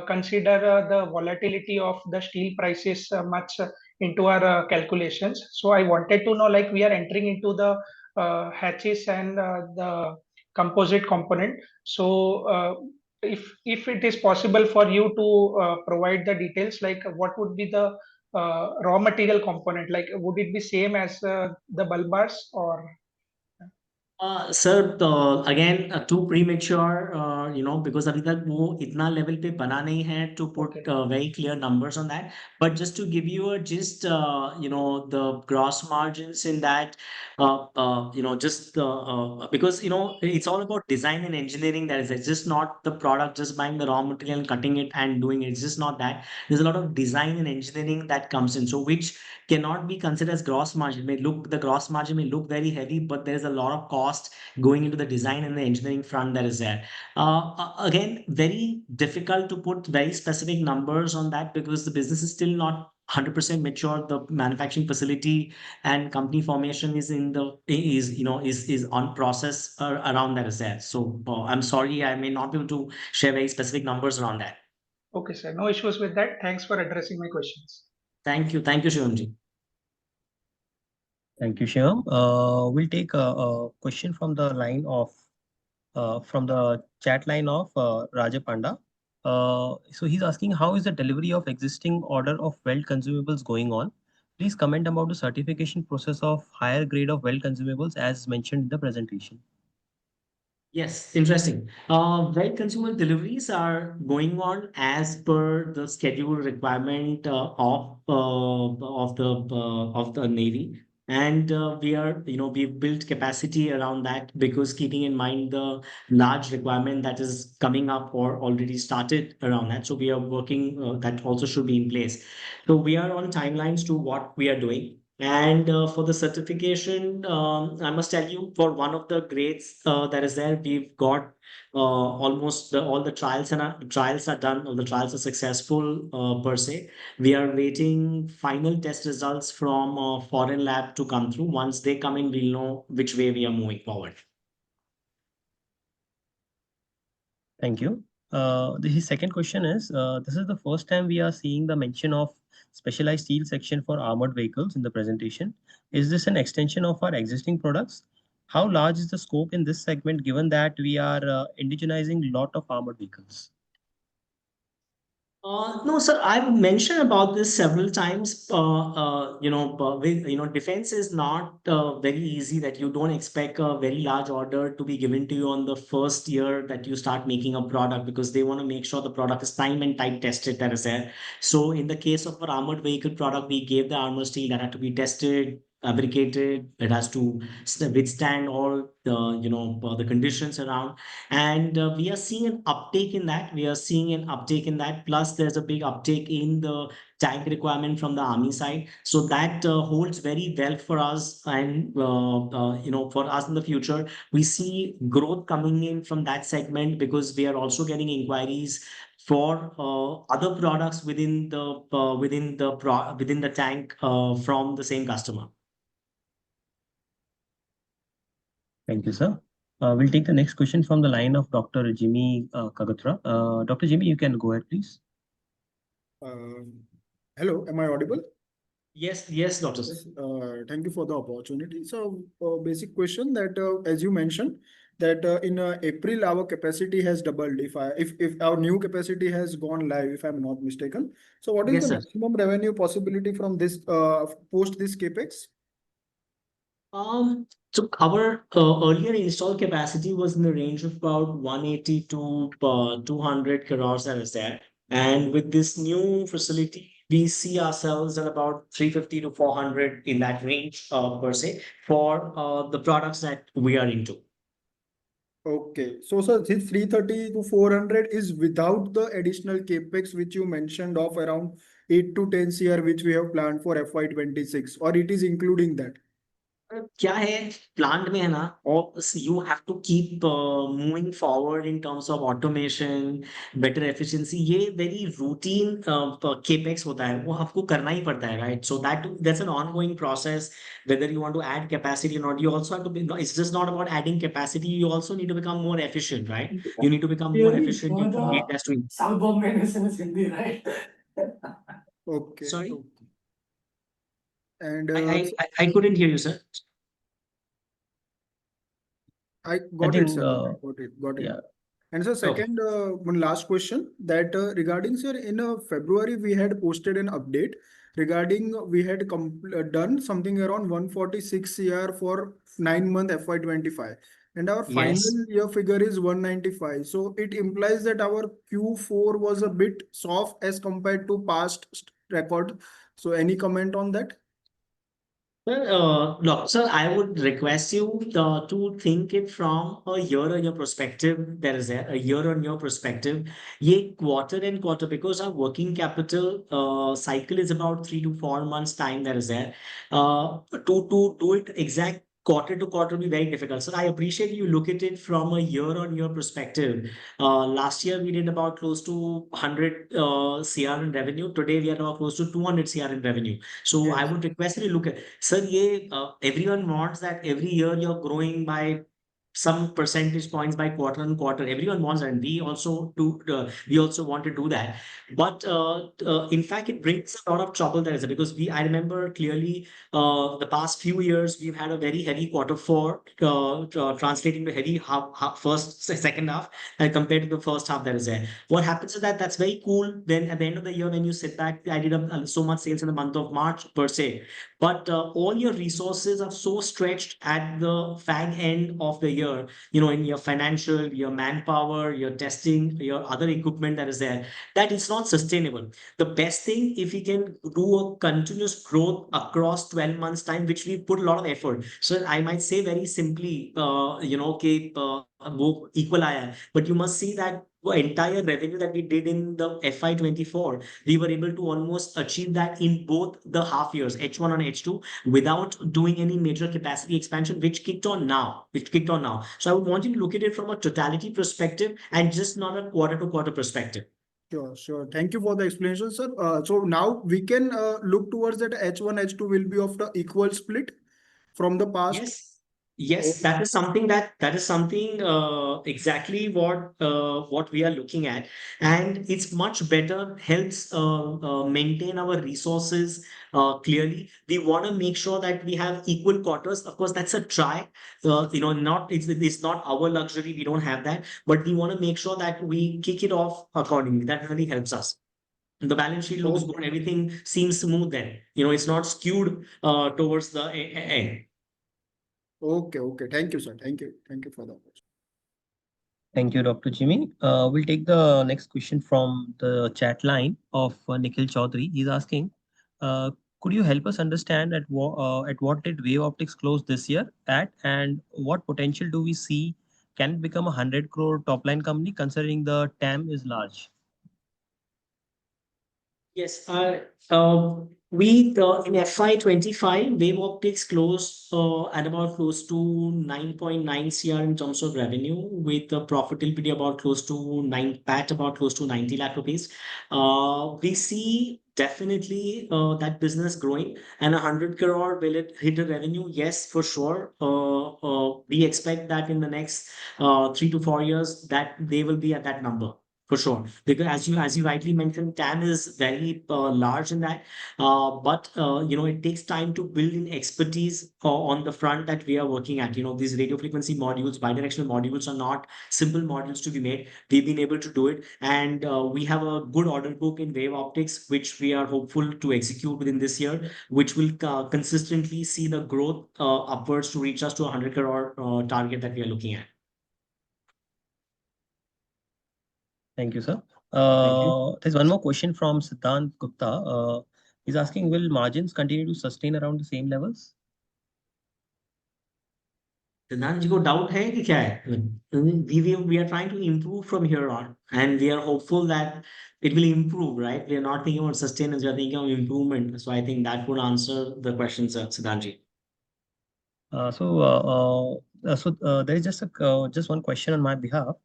Speaker 9: consider the volatility of the steel prices much into our calculations. So I wanted to know, like we are entering into the hatches and the composite component. So if it is possible for you to provide the details, like what would be the raw material component, like would it be same as the bulb bars or?
Speaker 2: Sir again to premature because अभी तक वो इतना level पे बना नहीं है to put
Speaker 9: Okay.
Speaker 2: very clear numbers on that, but just to give you a just the gross margins in that, just because it's all about design and engineering. That is, it's just not the product, just buying the raw material and cutting it and doing it. It's just not that. There's a lot of design and engineering that comes in, so which cannot be considered as gross margin. The gross margin may look very heavy, but there's a lot of cost going into the design and the engineering front that is there. Again, very difficult to put very specific numbers on that because the business is still not 100% mature. The manufacturing facility and company formation is on process around that is there. So I'm sorry, I may not be able to share very specific numbers around that.
Speaker 9: Okay, sir. No issues with that. Thanks for addressing my questions.
Speaker 2: Thank you, Shivamji.
Speaker 5: Thank you, Shivam. We'll take a question from the line of from the chat line of Raja Panda. So he's asking, how is the delivery of existing order of weld consumables going on? Please comment about the certification process of higher grade of weld consumables as mentioned in the presentation.
Speaker 2: Yes, interesting. Well, consumer deliveries are going on as per the schedule requirement of the Navy, and we've built capacity around that because keeping in mind the large requirement that is coming up or already started around that. So we are working that also should be in place. So we are on timelines to what we are doing. And for the certification, I must tell you, for one of the grades that is there, we've got almost all the trials and trials are done. All the trials are successful per se. We are waiting final test results from a foreign lab to come through. Once they come in, we'll know which way we are moving forward.
Speaker 5: Thank you. His second question is, this is the first time we are seeing the mention of specialized steel section for armored vehicles in the presentation. Is this an extension of our existing products? How large is the scope in this segment given that we are indigenizing lot of armored vehicles?
Speaker 2: No, sir, I've mentioned about this several times. Defense is not very easy that you don't expect a very large order to be given to you on the first year that you start making a product because they want to make sure the product is time and type tested. That is there. So in the case of our armored vehicle product, we gave the armor steel that had to be tested, fabricated. It has to withstand all the conditions around, and we are seeing an uptake in that. Plus there's a big uptake in the tank requirement from the army side, so that holds very well for us. And for us in the future, we see growth coming in from that segment because we are also getting inquiries for other products within the tank from the same customer.
Speaker 5: Thank you, sir. We'll take the next question from the line of Dr. Jimmy Kagatra. Dr. Jimmy, you can go ahead, please.
Speaker 10: Hello, am I audible?
Speaker 2: Yes, Doctor.
Speaker 10: Yes, thank you for the opportunity. So, basic question that as you mentioned that in April our capacity has doubled. If our new capacity has gone live, if I'm not mistaken. So, what is
Speaker 2: Yes,
Speaker 10: the
Speaker 2: sir.
Speaker 10: maximum revenue possibility from this post this capex?
Speaker 2: So our earlier install capacity was in the range of about 180 to 200 crores that is there. And with this new facility, we see ourselves at about 350 to 400 in that range per se for the products that we are into.
Speaker 10: Okay, so sir, this 330 to 400 is without the additional capex which you mentioned of around 8 to 10 CR which we have planned for FY26, or it is including that?
Speaker 2: क्या है plant में है ना, और you have to keep moving forward in terms of automation, better efficiency. ये very routine capex होता है, वो आपको करना ही पड़ता है, right? So that's an ongoing process. whether you want to add capacity or not, you also have to be, it's just not about adding capacity, you also need to become more efficient, right? You need to become more efficient. It has to.
Speaker 11: South Bombay is Hindi, right?
Speaker 10: Okay.
Speaker 2: Sorry?
Speaker 10: Okay. And
Speaker 2: I couldn't hear you, sir.
Speaker 10: I
Speaker 5: I
Speaker 10: got it,
Speaker 5: think,
Speaker 10: sir. Got it.
Speaker 5: yeah.
Speaker 10: And so
Speaker 2: Okay.
Speaker 10: second, one last question that regarding, sir, in February we had posted an update regarding we had done something around 146 CR for 9 month FY25, and our
Speaker 2: Yes.
Speaker 10: final year figure is 195. So it implies that our Q4 was a bit soft as compared to past record. So any comment on that?
Speaker 2: Well, no, sir, I would request you to think it from a year-on-year perspective. There is a year-on-year perspective. Ye quarter and quarter, because our working capital cycle is about 3 to 4 months time. There is there. To do it exact quarter to quarter will be very difficult. So I appreciate you look at it from a year-on-year perspective. Last year we did about close to 100 CR in revenue. Today we are about close to 200 CR in revenue. So I
Speaker 10: Yes.
Speaker 2: would request you to look at, sir, everyone wants that every year you're growing by some percentage points by quarter on quarter. Everyone wants that, and we also want to do that. But in fact, it brings a lot of trouble there, because I remember clearly the past few years we've had a very heavy quarter four, translating to heavy second half, and compared to the first half that is there. What happens is that that's very cool. Then at the end of the year, when you sit back, I did so much sales in the month of March per se, but all your resources are so stretched at the fag end of the year, in your financial, your manpower, your testing, your other equipment that is there, that it's not sustainable. The best thing, if we can do a continuous growth across 12 months time, which we put a lot of effort. So I might say very simply, okay, वो equal आया है, but you must see that the entire revenue that we did in the FY24, we were able to almost achieve that in both the half years, H1 and H2, without doing any major capacity expansion, which kicked on now. So I would want you to look at it from a totality perspective and just not a quarter to quarter perspective.
Speaker 10: Sure. Thank you for the explanation, sir. So now we can look towards that H1, H2 will be of the equal split from the past.
Speaker 2: Yes, that is something exactly what we are looking at, and it's much better, helps maintain our resources clearly. We want to make sure that we have equal quarters. Of course, that's a try. Not it's not our luxury. We don't have that, but we want to make sure that we kick it off accordingly. That really helps us. The balance sheet looks good. Everything seems smooth. Then it's not skewed towards the end.
Speaker 10: Okay. Thank you, sir. Thank you for the question.
Speaker 5: Thank you, Dr. Jimmy. We'll take the next question from the chat line of Nikhil Chaudhary. He's asking, uh, could you help us understand at what did Wave Optics close this year at, and what potential do we see? Can it become a 100 crore top line company considering the TAM is large?
Speaker 2: Yes, we in FY25, Wave Optics closed at about close to 9.9 CR in terms of revenue, with a profitability about close to 90 lakh rupees. We see definitely that business growing, and 100 crore, will it hit a revenue? Yes, for sure. We expect that in the next 3 to 4 years that they will be at that number. For sure, because as you rightly mentioned, TAM is very large in that, but it takes time to build in expertise on the front that we are working at. These radio frequency modules, bidirectional modules, are not simple modules to be made. We've been able to do it, and we have a good order book in Wave Optics, which we are hopeful to execute within this year, which will consistently see the growth upwards to reach us to 100 crore target that we are looking at.
Speaker 5: Thank you, sir.
Speaker 2: Thank you.
Speaker 5: There's one more question from Siddhant Gupta. He's asking, will margins continue to sustain around the same levels?
Speaker 2: सिद्धांत जी को doubt है कि क्या है? We are trying to improve from here on, and we are hopeful that it will improve, right? We are not thinking about sustenance, we are thinking of improvement. So I think that would answer the question, sir, Siddhant ji.
Speaker 5: There is just one question on my behalf.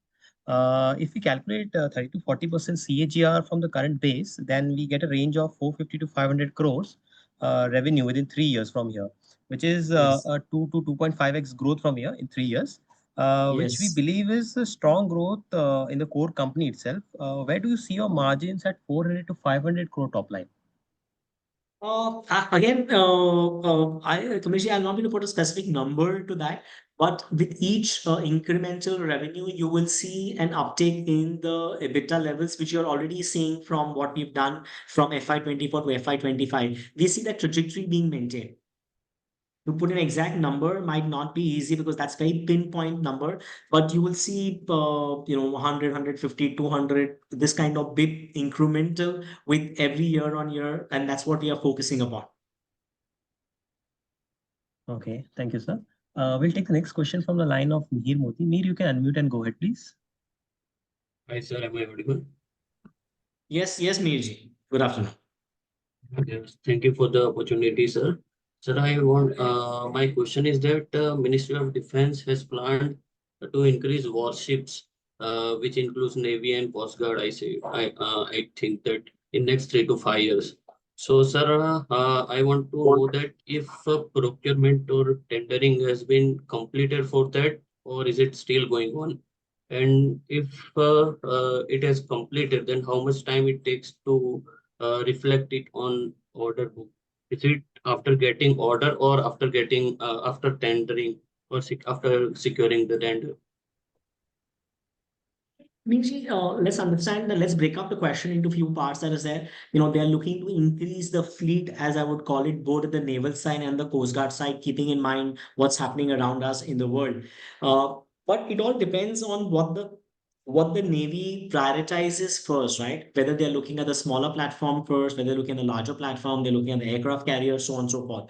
Speaker 5: If we calculate 30 to 40% CAGR from the current base, then we get a range of 450 to 500 crores revenue within 3 years from here, which is
Speaker 2: Yes.
Speaker 5: a 2 to 2.5x growth from here in 3 years, which we
Speaker 2: Yes.
Speaker 5: believe is a strong growth in the core company itself. Where do you see your margins at 400 to 500 crore top line?
Speaker 2: Again, Kamesh, I'll not be able to put a specific number to that, But with each incremental revenue, you will see an uptake in the EBITDA levels, which you're already seeing from what we've done from FY24 to FY25. We see that trajectory being maintained. To put an exact number might not be easy because that's very pinpoint number, but you will see 100, this kind of big incremental with every year on year, and that's what we are focusing upon.
Speaker 5: Okay, thank you, sir. We'll take the next question from the line of Mihir Moti. Mihir, you can unmute and go ahead, please.
Speaker 12: Hi, sir. Am I audible?
Speaker 2: Yes, Mirji. Good afternoon.
Speaker 12: Yes, thank you for the opportunity, sir. Sir, my question is that Ministry of Defense has planned to increase warships, which includes Navy and Coast Guard. I think that in next 3 to 5 years. So, sir, I want to know that if procurement or tendering has been completed for that, or is it still going on? And if it has completed, then how much time it takes to reflect it on order book? Is it after getting order or after tendering or after securing the tender?
Speaker 2: Minji, let's understand that. Let's break up the question into few parts. That is there. They are looking to increase the fleet, as I would call it, both at the naval side and the Coast Guard side, keeping in mind what's happening around us in the world. But it all depends on what the Navy prioritizes first, right? Whether they're looking at the smaller platform first, whether they're looking at the larger platform, they're looking at the aircraft carrier, so on and so forth.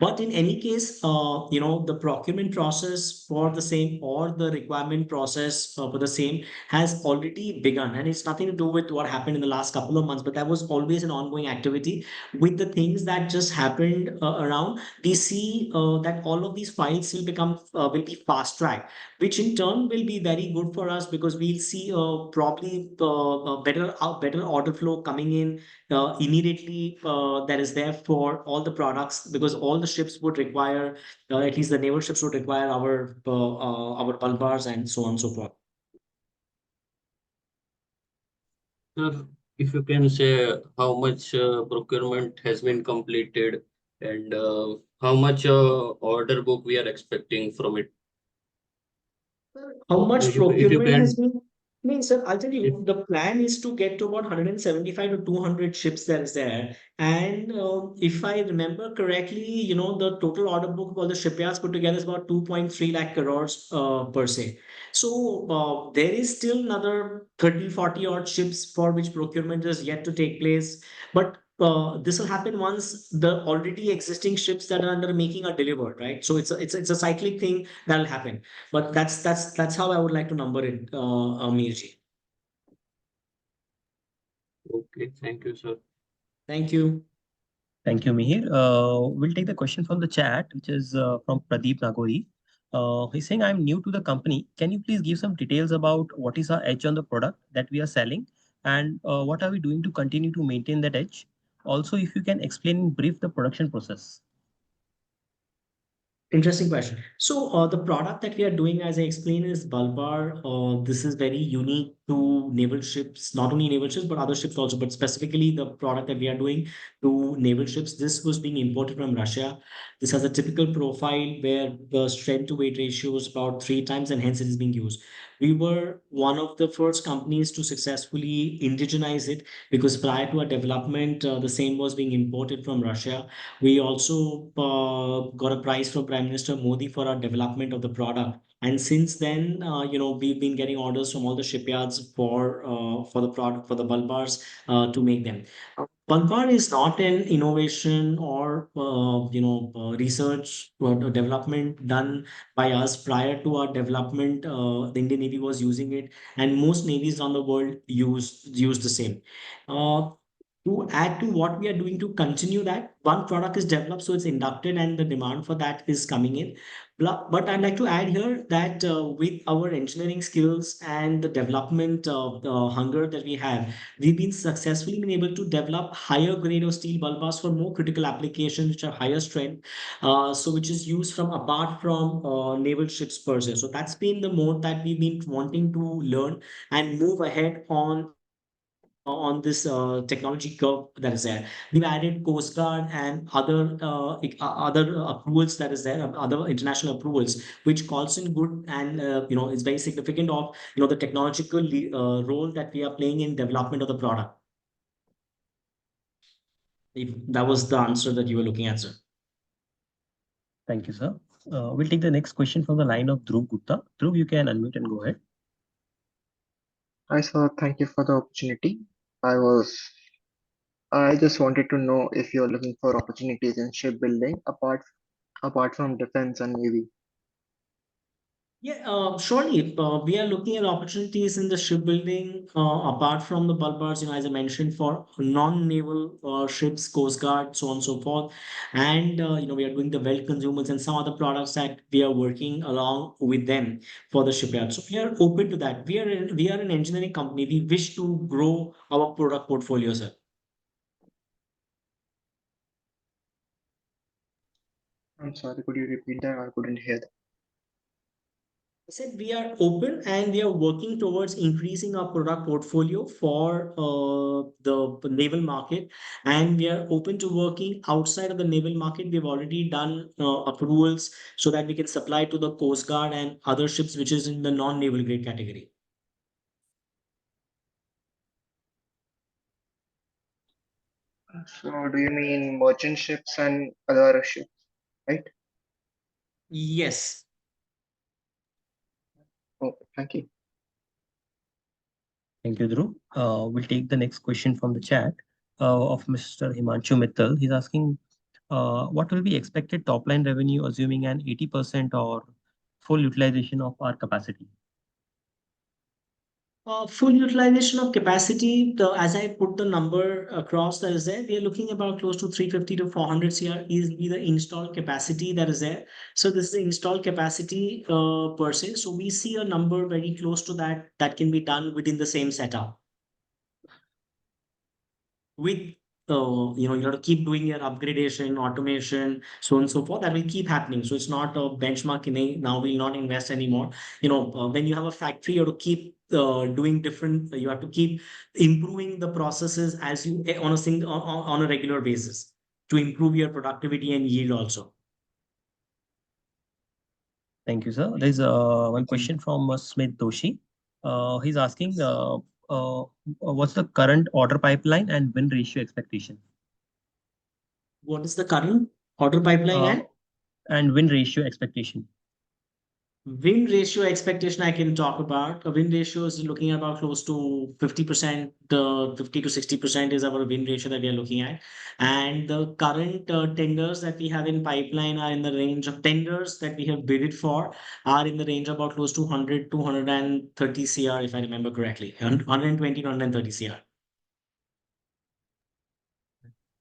Speaker 2: But in any case, the procurement process for the same or the requirement process for the same has already begun. And it's nothing to do with what happened in the last couple of months, but that was always an ongoing activity. With the things that just happened around, we see that all of these files will be fast tracked, which in turn will be very good for us because we'll see probably a better order flow coming in immediately that is there for all the products, because all the ships would require, at least the naval ships would require our bulbars and so on and so forth.
Speaker 12: Sir, if you can say how much procurement has been completed and how much order book we are expecting from it.
Speaker 2: How much
Speaker 12: If you
Speaker 2: procurement has
Speaker 12: can,
Speaker 2: been? I mean, sir, I'll tell
Speaker 12: if,
Speaker 2: you, the plan is to get to about 175 to 200 ships that is there. And if I remember correctly, the total order book of all the shipyards put together is about 2.3 lakh crores per se. So there is still another 30, 40 odd ships for which procurement is yet to take place. But this will happen once the already existing ships that are under making are delivered, right? So it's a cyclic thing that will happen. But that's how I would like to number it, Mirji.
Speaker 12: okay, thank you, sir.
Speaker 2: Thank you.
Speaker 5: Thank you, Mihir. We'll take the question from the chat, which is from Pradeep Nagori. He's saying, I'm new to the company. Can you please give some details about what is our edge on the product that we are selling and what are we doing to continue to maintain that edge? Also, if you can explain in brief the production process.
Speaker 2: Interesting question. So the product that we are doing, as I explained, is Bulbar. This is very unique to naval ships, not only naval ships, but other ships also. But specifically, the product that we are doing to naval ships, this was being imported from Russia. This has a typical profile where the strength to weight ratio is about 3 times, and hence it is being used. We were one of the first companies to successfully indigenize it because prior to our development, the same was being imported from Russia. We also got a prize from Prime Minister Modi for our development of the product. And since then, we've been getting orders from all the shipyards for the product, for the bulbars to make them. Bulbar is not an innovation or research or development done by us. Prior to our development, the Indian Navy was using it, and most navies around the world use the same. Uh, to add to what we are doing to continue that, one product is developed, so it's inducted, and the demand for that is coming in. But I'd like to add here that with our engineering skills and the development hunger that we have, we've been successfully been able to develop higher grade of steel bulbars for more critical applications, which are higher strength, so which is used from apart from naval ships per se. So that's been the mode that we've been wanting to learn and move ahead on on this technology curve that is there. We've added Coast Guard and other approvals that is there, other international approvals, which calls in good and is very significant of the technological role that we are playing in development of the product. If that was the answer that you were looking at, sir.
Speaker 5: Thank you, sir. We'll take the next question from the line of Dhruv Gupta. Dhruv, you can unmute and go ahead.
Speaker 13: Hi, sir. Thank you for the opportunity. I just wanted to know if you're looking for opportunities in shipbuilding apart from defense and navy.
Speaker 2: Yeah, surely. We are looking at opportunities in the shipbuilding, apart from the bulbars, as I mentioned, for non-naval ships, Coast Guard, so on and so forth. And, we are doing the well consumers and some other products that we are working along with them for the shipyard. So we are open to that. We are an engineering company. We wish to grow our product portfolio, sir.
Speaker 13: I'm sorry, could you repeat that? I couldn't hear that.
Speaker 2: I said we are open and we are working towards increasing our product portfolio for the naval market, and we are open to working outside of the naval market. We've already done approvals so that we can supply to the Coast Guard and other ships, which is in the non-naval grade category.
Speaker 13: So do you mean merchant ships and other ships, right?
Speaker 2: Yes.
Speaker 13: Oh, thank you.
Speaker 5: Thank you, Dhruv. We'll take the next question from the chat of Mr. Himanshu Mittal. He's asking, what will be expected top line revenue assuming an 80% or full utilization of our capacity?
Speaker 2: Full utilization of capacity, as I put the number across that is there, we are looking about close to 350 to 400 CR is the installed capacity that is there. So this is the installed capacity per se. So we see a number very close to that can be done within the same setup. With you have to keep doing your upgradation, automation, so on and so forth. That will keep happening. So it's not a benchmark now we'll not invest anymore. When you have a factory, you have to keep doing different. You have to keep improving the processes as you on a regular basis to improve your productivity and yield also.
Speaker 5: Thank you, sir. There's one question from Smith Doshi. He's asking, what's the current order pipeline and win ratio expectation?
Speaker 2: What is the current order pipeline
Speaker 5: and win ratio expectation?
Speaker 2: Win ratio expectation I can talk about. A win ratio is looking at about close to 50%, 50 to 60% is our win ratio that we are looking at. And the current tenders that we have in pipeline are in the range of tenders that we have bidded for are in the range of about close to 100 to 130 CR, if I remember correctly, 120 to 130 CR.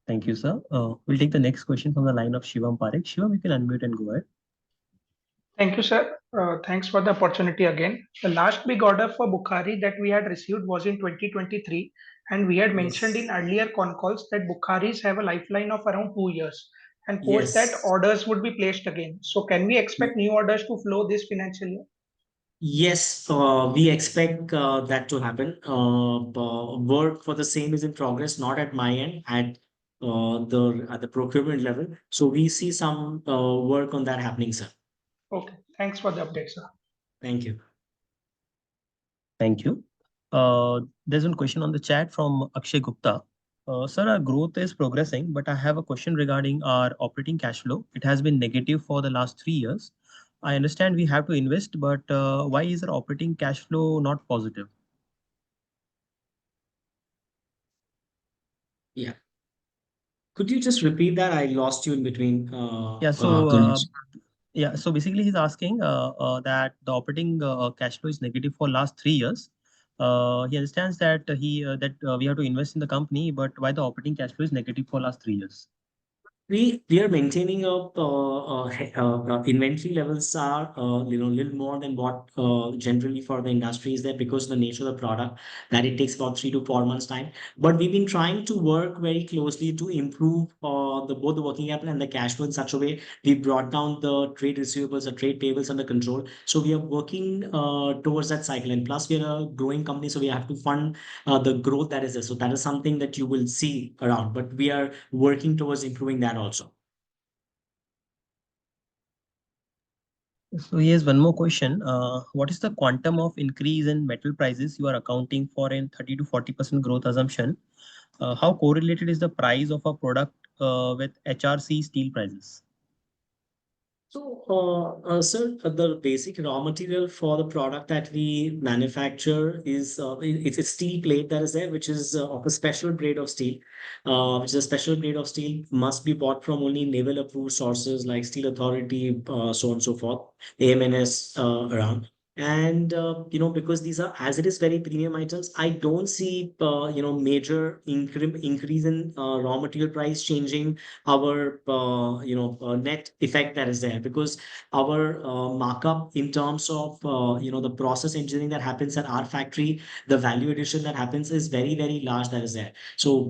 Speaker 5: Thank you, sir. We'll take the next question from the line of Shivam Parekh. Shivam, you can unmute and go ahead.
Speaker 9: Thank you, sir. Thanks for the opportunity again. The last big order for Bukhari that we had received was in 2023, and we had mentioned in earlier con calls that Bukharis have a lifeline of around 2 years, and post that orders would be placed again. So can we expect new orders to flow this financial year?
Speaker 2: Yes, we expect that to happen. Work for the same is in progress, not at my end, at the procurement level. So we see some work on that happening, sir.
Speaker 9: Okay, thanks for the update, sir.
Speaker 2: Thank you.
Speaker 5: Thank you. There's one question on the chat from Akshay Gupta. Sir, our growth is progressing, but I have a question regarding our operating cash flow. It has been negative for the last 3 years. I understand we have to invest, but why is our operating cash flow not positive?
Speaker 2: Yeah. Could you just repeat that? I lost you in between.
Speaker 5: So basically he's asking that the operating cash flow is negative for last 3 years. He understands that we have to invest in the company, but why the operating cash flow is negative for last 3 years?
Speaker 2: We are maintaining inventory levels are little more than what generally for the industry is there because of the nature of the product that it takes about 3 to 4 months time. But we've been trying to work very closely to improve the both the working capital and the cash flow in such a way we brought down the trade receivables, the trade payables under control. So we are working towards that cycle. And plus we are a growing company, so we have to fund the growth that is there. So that is something that you will see around. But we are working towards improving that also.
Speaker 5: So here's one more question. What is the quantum of increase in metal prices you are accounting for in 30 to 40% growth assumption? How correlated is the price of a product with HRC steel prices?
Speaker 2: So, sir, the basic raw material for the product that we manufacture is it's a steel plate that is there, which is of a special grade of steel, which is a special grade of steel must be bought from only naval approved sources like Steel Authority, so on and so forth, AMNS around. And because these are as it is very premium items, I don't see major increase in raw material price changing our net effect that is there because our markup in terms of the process engineering that happens at our factory, the value addition that happens is very very large that is there. So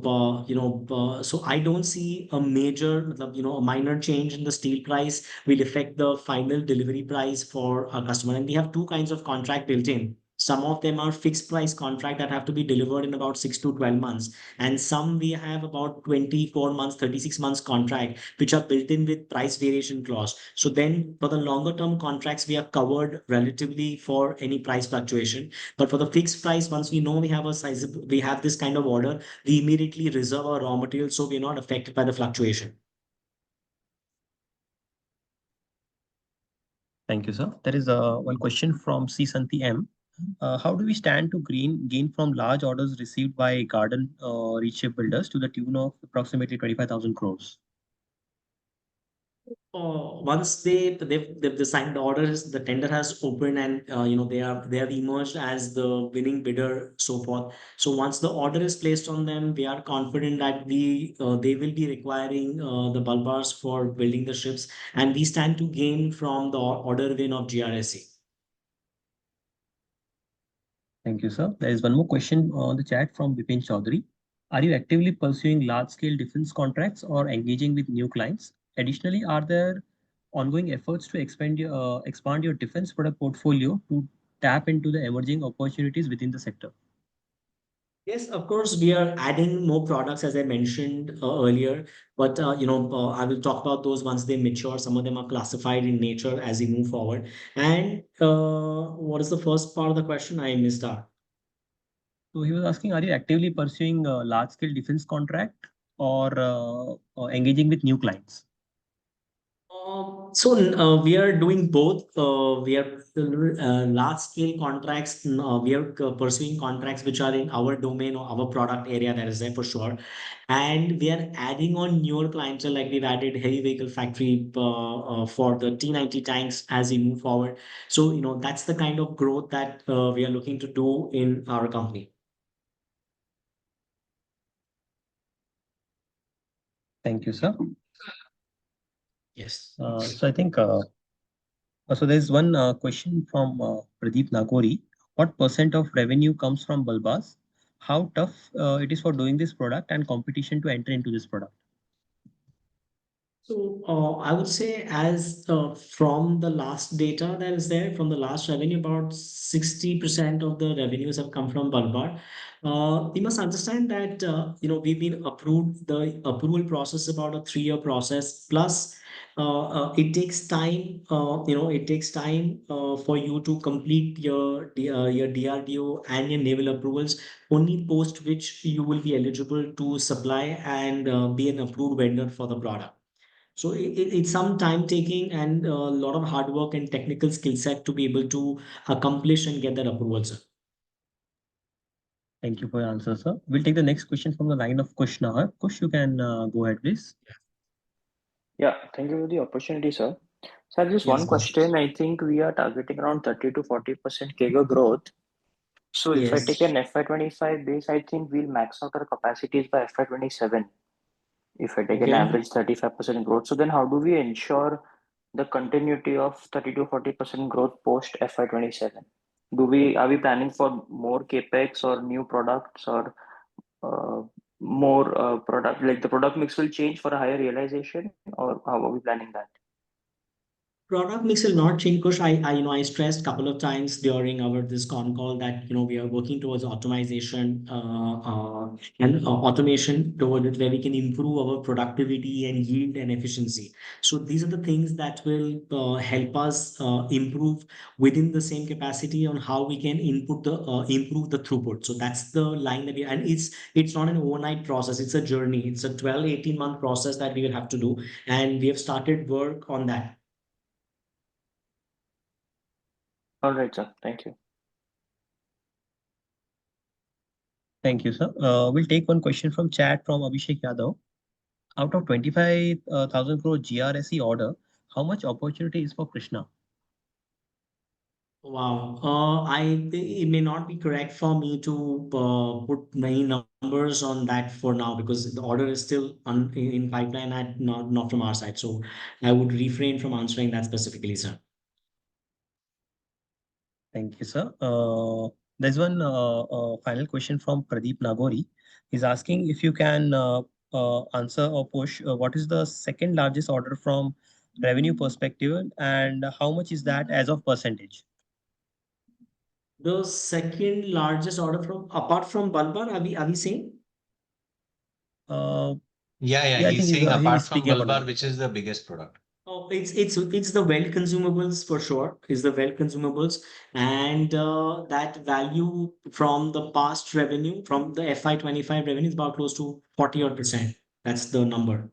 Speaker 2: so I don't see a major a minor change in the steel price will affect the final delivery price for our customer. And we have two kinds of contract built in. Some of them are fixed price contract that have to be delivered in about 6 to 12 months, and some we have about 24 months, 36 months contract which are built in with price variation clause. So then for the longer term contracts we are covered relatively for any price fluctuation, but for the fixed price, once we know we have a sizable, we have this kind of order, we immediately reserve our raw material so we're not affected by the fluctuation.
Speaker 5: Thank you, sir. There is one question from C. Santi M. How do we stand to gain from large orders received by garden reach shipbuilders to the tune of approximately 25,000 crores?
Speaker 2: Once they've signed the orders, the tender has opened, and they have emerged as the winning bidder, so forth. So once the order is placed on them, we are confident that they will be requiring the bulbars for building the ships, and we stand to gain from the order win of GRSE.
Speaker 5: Thank you, sir. There is one more question on the chat from Vipin Chaudhary. Are you actively pursuing large-scale defense contracts or engaging with new clients? Additionally, are there ongoing efforts to expand your defense product portfolio to tap into the emerging opportunities within the sector?
Speaker 2: Yes, of course, we are adding more products as I mentioned earlier, but I will talk about those once they mature. Some of them are classified in nature as we move forward. And what is the first part of the question? I missed that.
Speaker 5: So he was asking, are you actively pursuing a large-scale defense contract or engaging with new clients?
Speaker 2: So we are doing both. We are large scale contracts. We are pursuing contracts which are in our domain or our product area that is there for sure. And we are adding on newer clientele, like we've added heavy vehicle factory for the T90 tanks as we move forward. So, that's the kind of growth that we are looking to do in our company.
Speaker 5: Thank you, sir.
Speaker 2: Yes.
Speaker 5: So I think so there's one question from Pradeep Nagori. What percent of revenue comes from bulbas? How tough it is for doing this product and competition to enter into this product?
Speaker 2: So I would say as from the last data that is there, from the last revenue, about 60% of the revenues have come from Balbar. We must understand that we've been approved. The approval process is about a 3-year process. Plus, it takes time. It takes time for you to complete your DRDO and your naval approvals. Only post which you will be eligible to supply and be an approved vendor for the product. So it's some time taking and a lot of hard work and technical skill set to be able to accomplish and get that approval, sir.
Speaker 5: Thank you for your answer, sir. We'll take the next question from the line of Krishna. Kush, you can go ahead, please.
Speaker 14: Yeah, thank you for the opportunity, sir. Sir, just
Speaker 2: Yes,
Speaker 14: one
Speaker 2: sir.
Speaker 14: question. I think we are targeting around 30 to 40% CAGR growth. So if I
Speaker 2: Yes.
Speaker 14: take an FY25 base, I think we'll max out our capacities by FY27. If I take an
Speaker 2: Okay.
Speaker 14: average 35% growth, so then how do we ensure the continuity of 30 to 40% growth post FY27? Are we planning for more capex or new products or more product, like the product mix will change for a higher realization, or how are we planning that?
Speaker 2: Product mix will not change, Kush. I stressed a couple of times during our this con call that we are working towards automation and automation toward it where we can improve our productivity and yield and efficiency. So these are the things that will help us improve within the same capacity on how we can improve the throughput. So that's the line that and it's not an overnight process. It's a journey. It's a 12-18 month process that we will have to do, and we have started work on that.
Speaker 14: All right, sir. Thank you.
Speaker 5: Thank you, sir. We'll take one question from chat from Abhishek Yadav. Out of 25,000 crore GRSE order, how much opportunity is for Krishna?
Speaker 2: Wow. It may not be correct for me to put many numbers on that for now because the order is still in pipeline and not from our side. So I would refrain from answering that specifically, sir.
Speaker 5: Thank you, sir. There's one final question from Pradeep Nagori. He's asking if you can answer or push what is the second largest order from revenue perspective and how much is that as of percentage?
Speaker 2: The second largest order from apart from Balbar, are we saying?
Speaker 5: Uh,
Speaker 1: Yeah,
Speaker 5: I
Speaker 1: he's
Speaker 5: think
Speaker 1: saying apart
Speaker 5: he's
Speaker 1: from
Speaker 5: speaking about
Speaker 1: Balbar,
Speaker 5: that.
Speaker 1: which is the biggest product.
Speaker 2: Oh, it's the well consumables for sure. Is the well consumables, and that value from the past revenue from the FY25 revenue is about close to 40% odd. That's the number.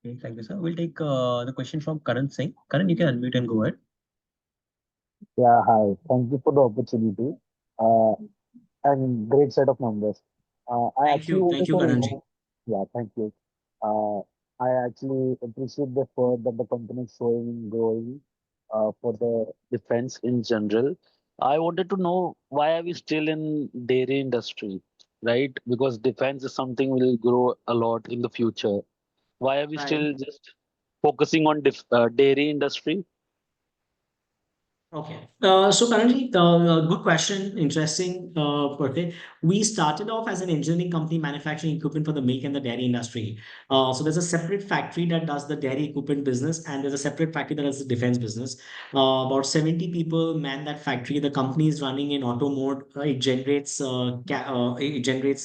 Speaker 5: Okay, thank you, sir. We'll take the question from Karan Singh. Karan, you can unmute and go ahead.
Speaker 15: Yeah, hi. Thank you for the opportunity. Uh, and great set of numbers. I actually
Speaker 2: Thank
Speaker 15: wanted
Speaker 2: you,
Speaker 15: to
Speaker 2: Karanji.
Speaker 15: know, yeah, thank you. Uh, I actually appreciate the effort that the company is showing growing for the defense in general. I wanted to know why are we still in dairy industry, right? Because defense is something will grow a lot in the future. Why are we
Speaker 2: Right.
Speaker 15: still just focusing on dairy industry?
Speaker 2: Okay. So currently, good question, interesting, Perthe. We started off as an engineering company manufacturing equipment for the milk and the dairy industry. So there's a separate factory that does the dairy equipment business, and there's a separate factory that does the defense business. About 70 people man that factory. The company is running in auto mode. It generates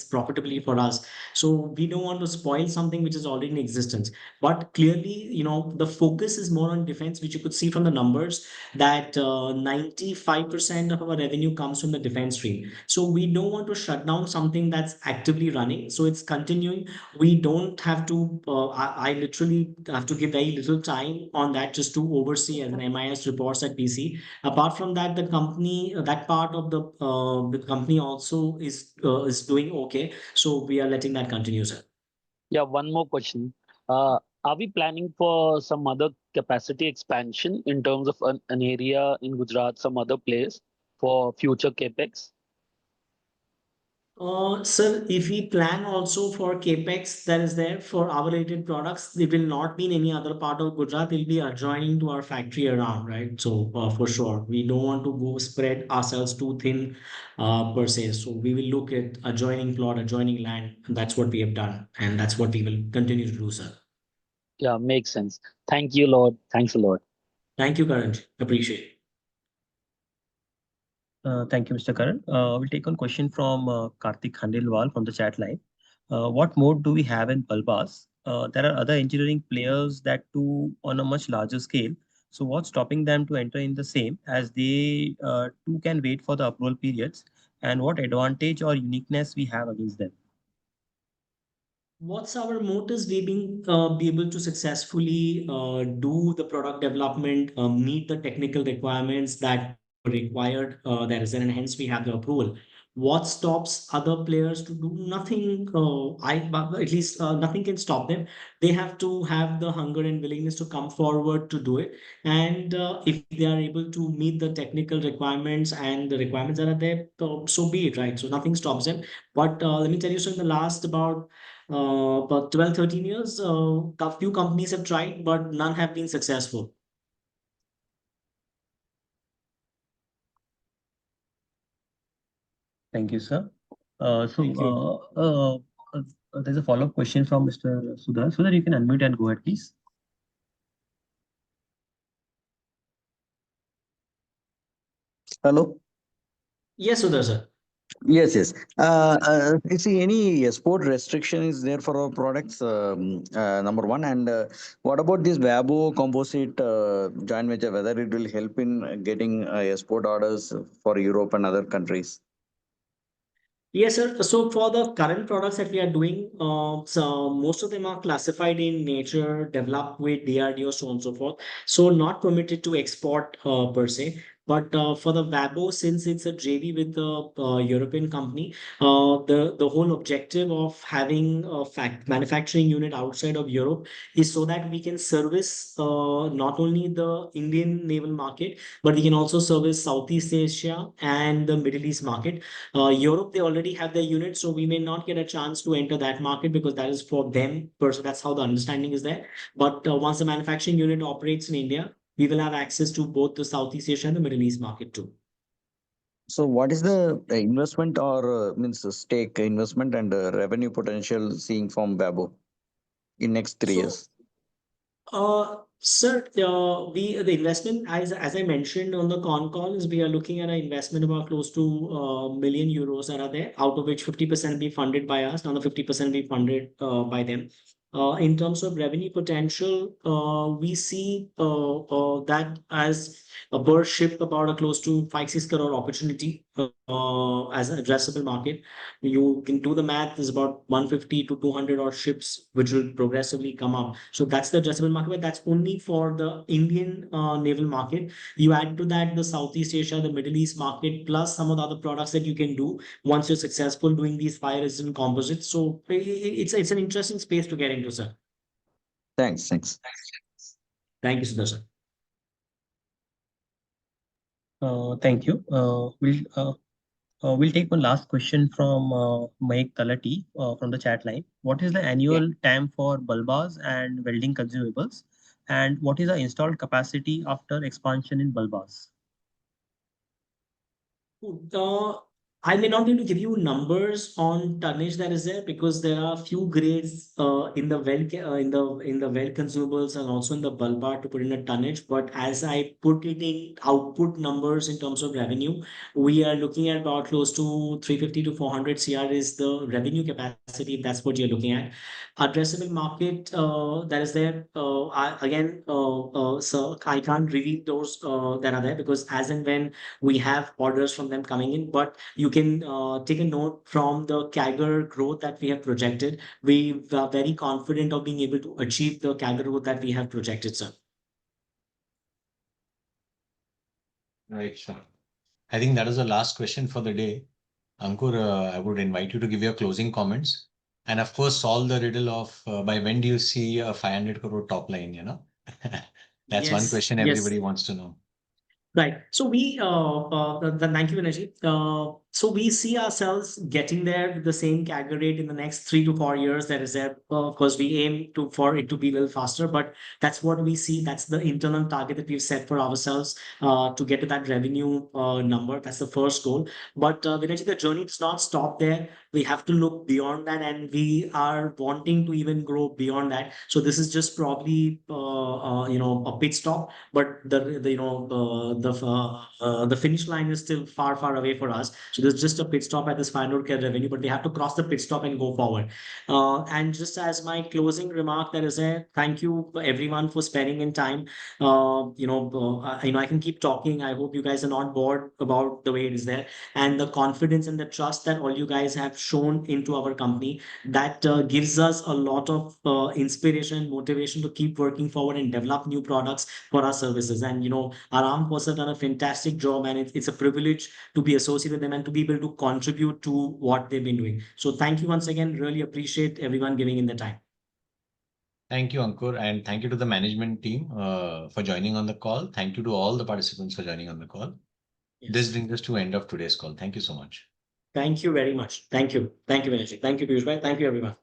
Speaker 2: profitably for us. So we don't want to spoil something which is already in existence. But clearly, the focus is more on defense, which you could see from the numbers that 95% of our revenue comes from the defense stream. So we don't want to shut down something that's actively running. So it's continuing. We don't have to, I literally have to give very little time on that just to oversee as an MIS reports at PC. Apart from that, the company, that part of the company also is doing okay. So we are letting that continue, sir.
Speaker 15: Yeah, one more question. Are we planning for some other capacity expansion in terms of an area in Gujarat, some other place for future capex?
Speaker 2: Sir, if we plan also for capex that is there for our related products, it will not be in any other part of Gujarat. It will be adjoining to our factory around, right? So for sure, we don't want to go spread ourselves too thin per se. So we will look at adjoining plot, adjoining land. And that's what we have done, and that's what we will continue to do, sir.
Speaker 15: Yeah, makes sense. Thank you, Lord. Thanks a lot.
Speaker 2: Thank you, Karan. Appreciate it.
Speaker 5: Thank you, Mr. Karan. We'll take one question from Karthik Khandelwal from the chat line. What mode do we have in Balbas? There are other engineering players that do on a much larger scale. So what's stopping them to enter in the same as they too can wait for the approval periods? And what advantage or uniqueness we have against them?
Speaker 2: What's our motives? We being be able to successfully do the product development, meet the technical requirements that were required. That is, and hence we have the approval. What stops other players to do? Nothing. At least nothing can stop them. They have to have the hunger and willingness to come forward to do it. And if they are able to meet the technical requirements and the requirements that are there, so be it, right? So nothing stops them. But let me tell you, so in the last about 12, 13 years, a few companies have tried, but none have been successful.
Speaker 5: Thank you, sir.
Speaker 2: Thank you.
Speaker 5: There's a follow-up question from Mr. Sudhar. Sudhar, you can unmute and go ahead, please.
Speaker 16: Hello.
Speaker 2: Yes, Sudhar, sir.
Speaker 16: Yes, yes. You see, any export restriction is there for our products? Number one, and what about this Vabo composite joint venture? Whether it will help in getting export orders for Europe and other countries?
Speaker 2: Yes, sir. So for the current products that we are doing, so most of them are classified in nature, developed with DRDO, so on and so forth. So not permitted to export per se. But for the Vabo, since it's a JV with the European company, the whole objective of having a manufacturing unit outside of Europe is so that we can service not only the Indian naval market, but we can also service Southeast Asia and the Middle East market. Europe, they already have their unit, so we may not get a chance to enter that market because that is for them. That's how the understanding is there. But once the manufacturing unit operates in India, we will have access to both the Southeast Asia and the Middle East market too.
Speaker 16: So, what is the investment or means stake investment and revenue potential seeing from Vabo in next 3 years?
Speaker 2: Sir, the investment, as I mentioned on the con call, is we are looking at an investment about close to million euros that are there, out of which 50% be funded by us, another 50% be funded by them. In terms of revenue potential, we see that as a per ship about a close to 5-6 crore opportunity as an addressable market. You can do the math, is about 150 to 200 odd ships which will progressively come up. So that's the addressable market, but that's only for the Indian naval market. You add to that the Southeast Asia, the Middle East market, plus some of the other products that you can do once you're successful doing these fire resistant composites. So it's an interesting space to get into, sir.
Speaker 16: Thanks. Thanks.
Speaker 2: Thank you, Sudhir, sir.
Speaker 5: Thank you. We'll take one last question from Mahek Talati from the chat line. What is the annual TAM for bulbas and welding consumables? And what is the installed capacity after expansion in bulbas?
Speaker 2: I may not be able to give you numbers on tonnage that is there because there are few grades in the weld consumables and also in the bulbar to put in a tonnage. But as I put it in output numbers in terms of revenue, we are looking at about close to 350 to 400 CR is the revenue capacity, if that's what you're looking at. Addressable market that is there. So I can't reveal those that are there because as and when we have orders from them coming in, but you can take a note from the CAGR growth that we have projected. We are very confident of being able to achieve the CAGR growth that we have projected, sir.
Speaker 1: Right, sir. I think that is the last question for the day. Ankur, I would invite you to give your closing comments and of course solve the riddle of by when do you see a 500 crore top line, That's one question everybody wants to know.
Speaker 2: Right. So thank you, Vinay. So we see ourselves getting there with the same CAGR rate in the next 3 to 4 years. That is there. Of course, we aim for it to be a little faster, but that's what we see. That's the internal target that we've set for ourselves to get to that revenue number. That's the first goal. But Vinay, the journey does not stop there. We have to look beyond that, and we are wanting to even grow beyond that. So this is just probably a pit stop, but the finish line is still far, far away for us. So there's just a pit stop at this 500K revenue, but we have to cross the pit stop and go forward. And just as my closing remark, that is a thank you everyone for spending in time. I can keep talking. I hope you guys are not bored about the way it is there, and the confidence and the trust that all you guys have shown into our company that gives us a lot of inspiration and motivation to keep working forward and develop new products for our services. And Aram was a have done a fantastic job, and it's a privilege to be associated with them and to be able to contribute to what they've been doing. So thank you once again. Really appreciate everyone giving in the time.
Speaker 1: Thank you, Ankur, and thank you to the management team for joining on the call. Thank you to all the participants for joining on the call.
Speaker 2: Yes.
Speaker 1: This brings us to end of today's call. Thank you so much.
Speaker 2: Thank you very much. Thank you. Thank you, Vinay. Thank you, Piyush. Thank you, everyone.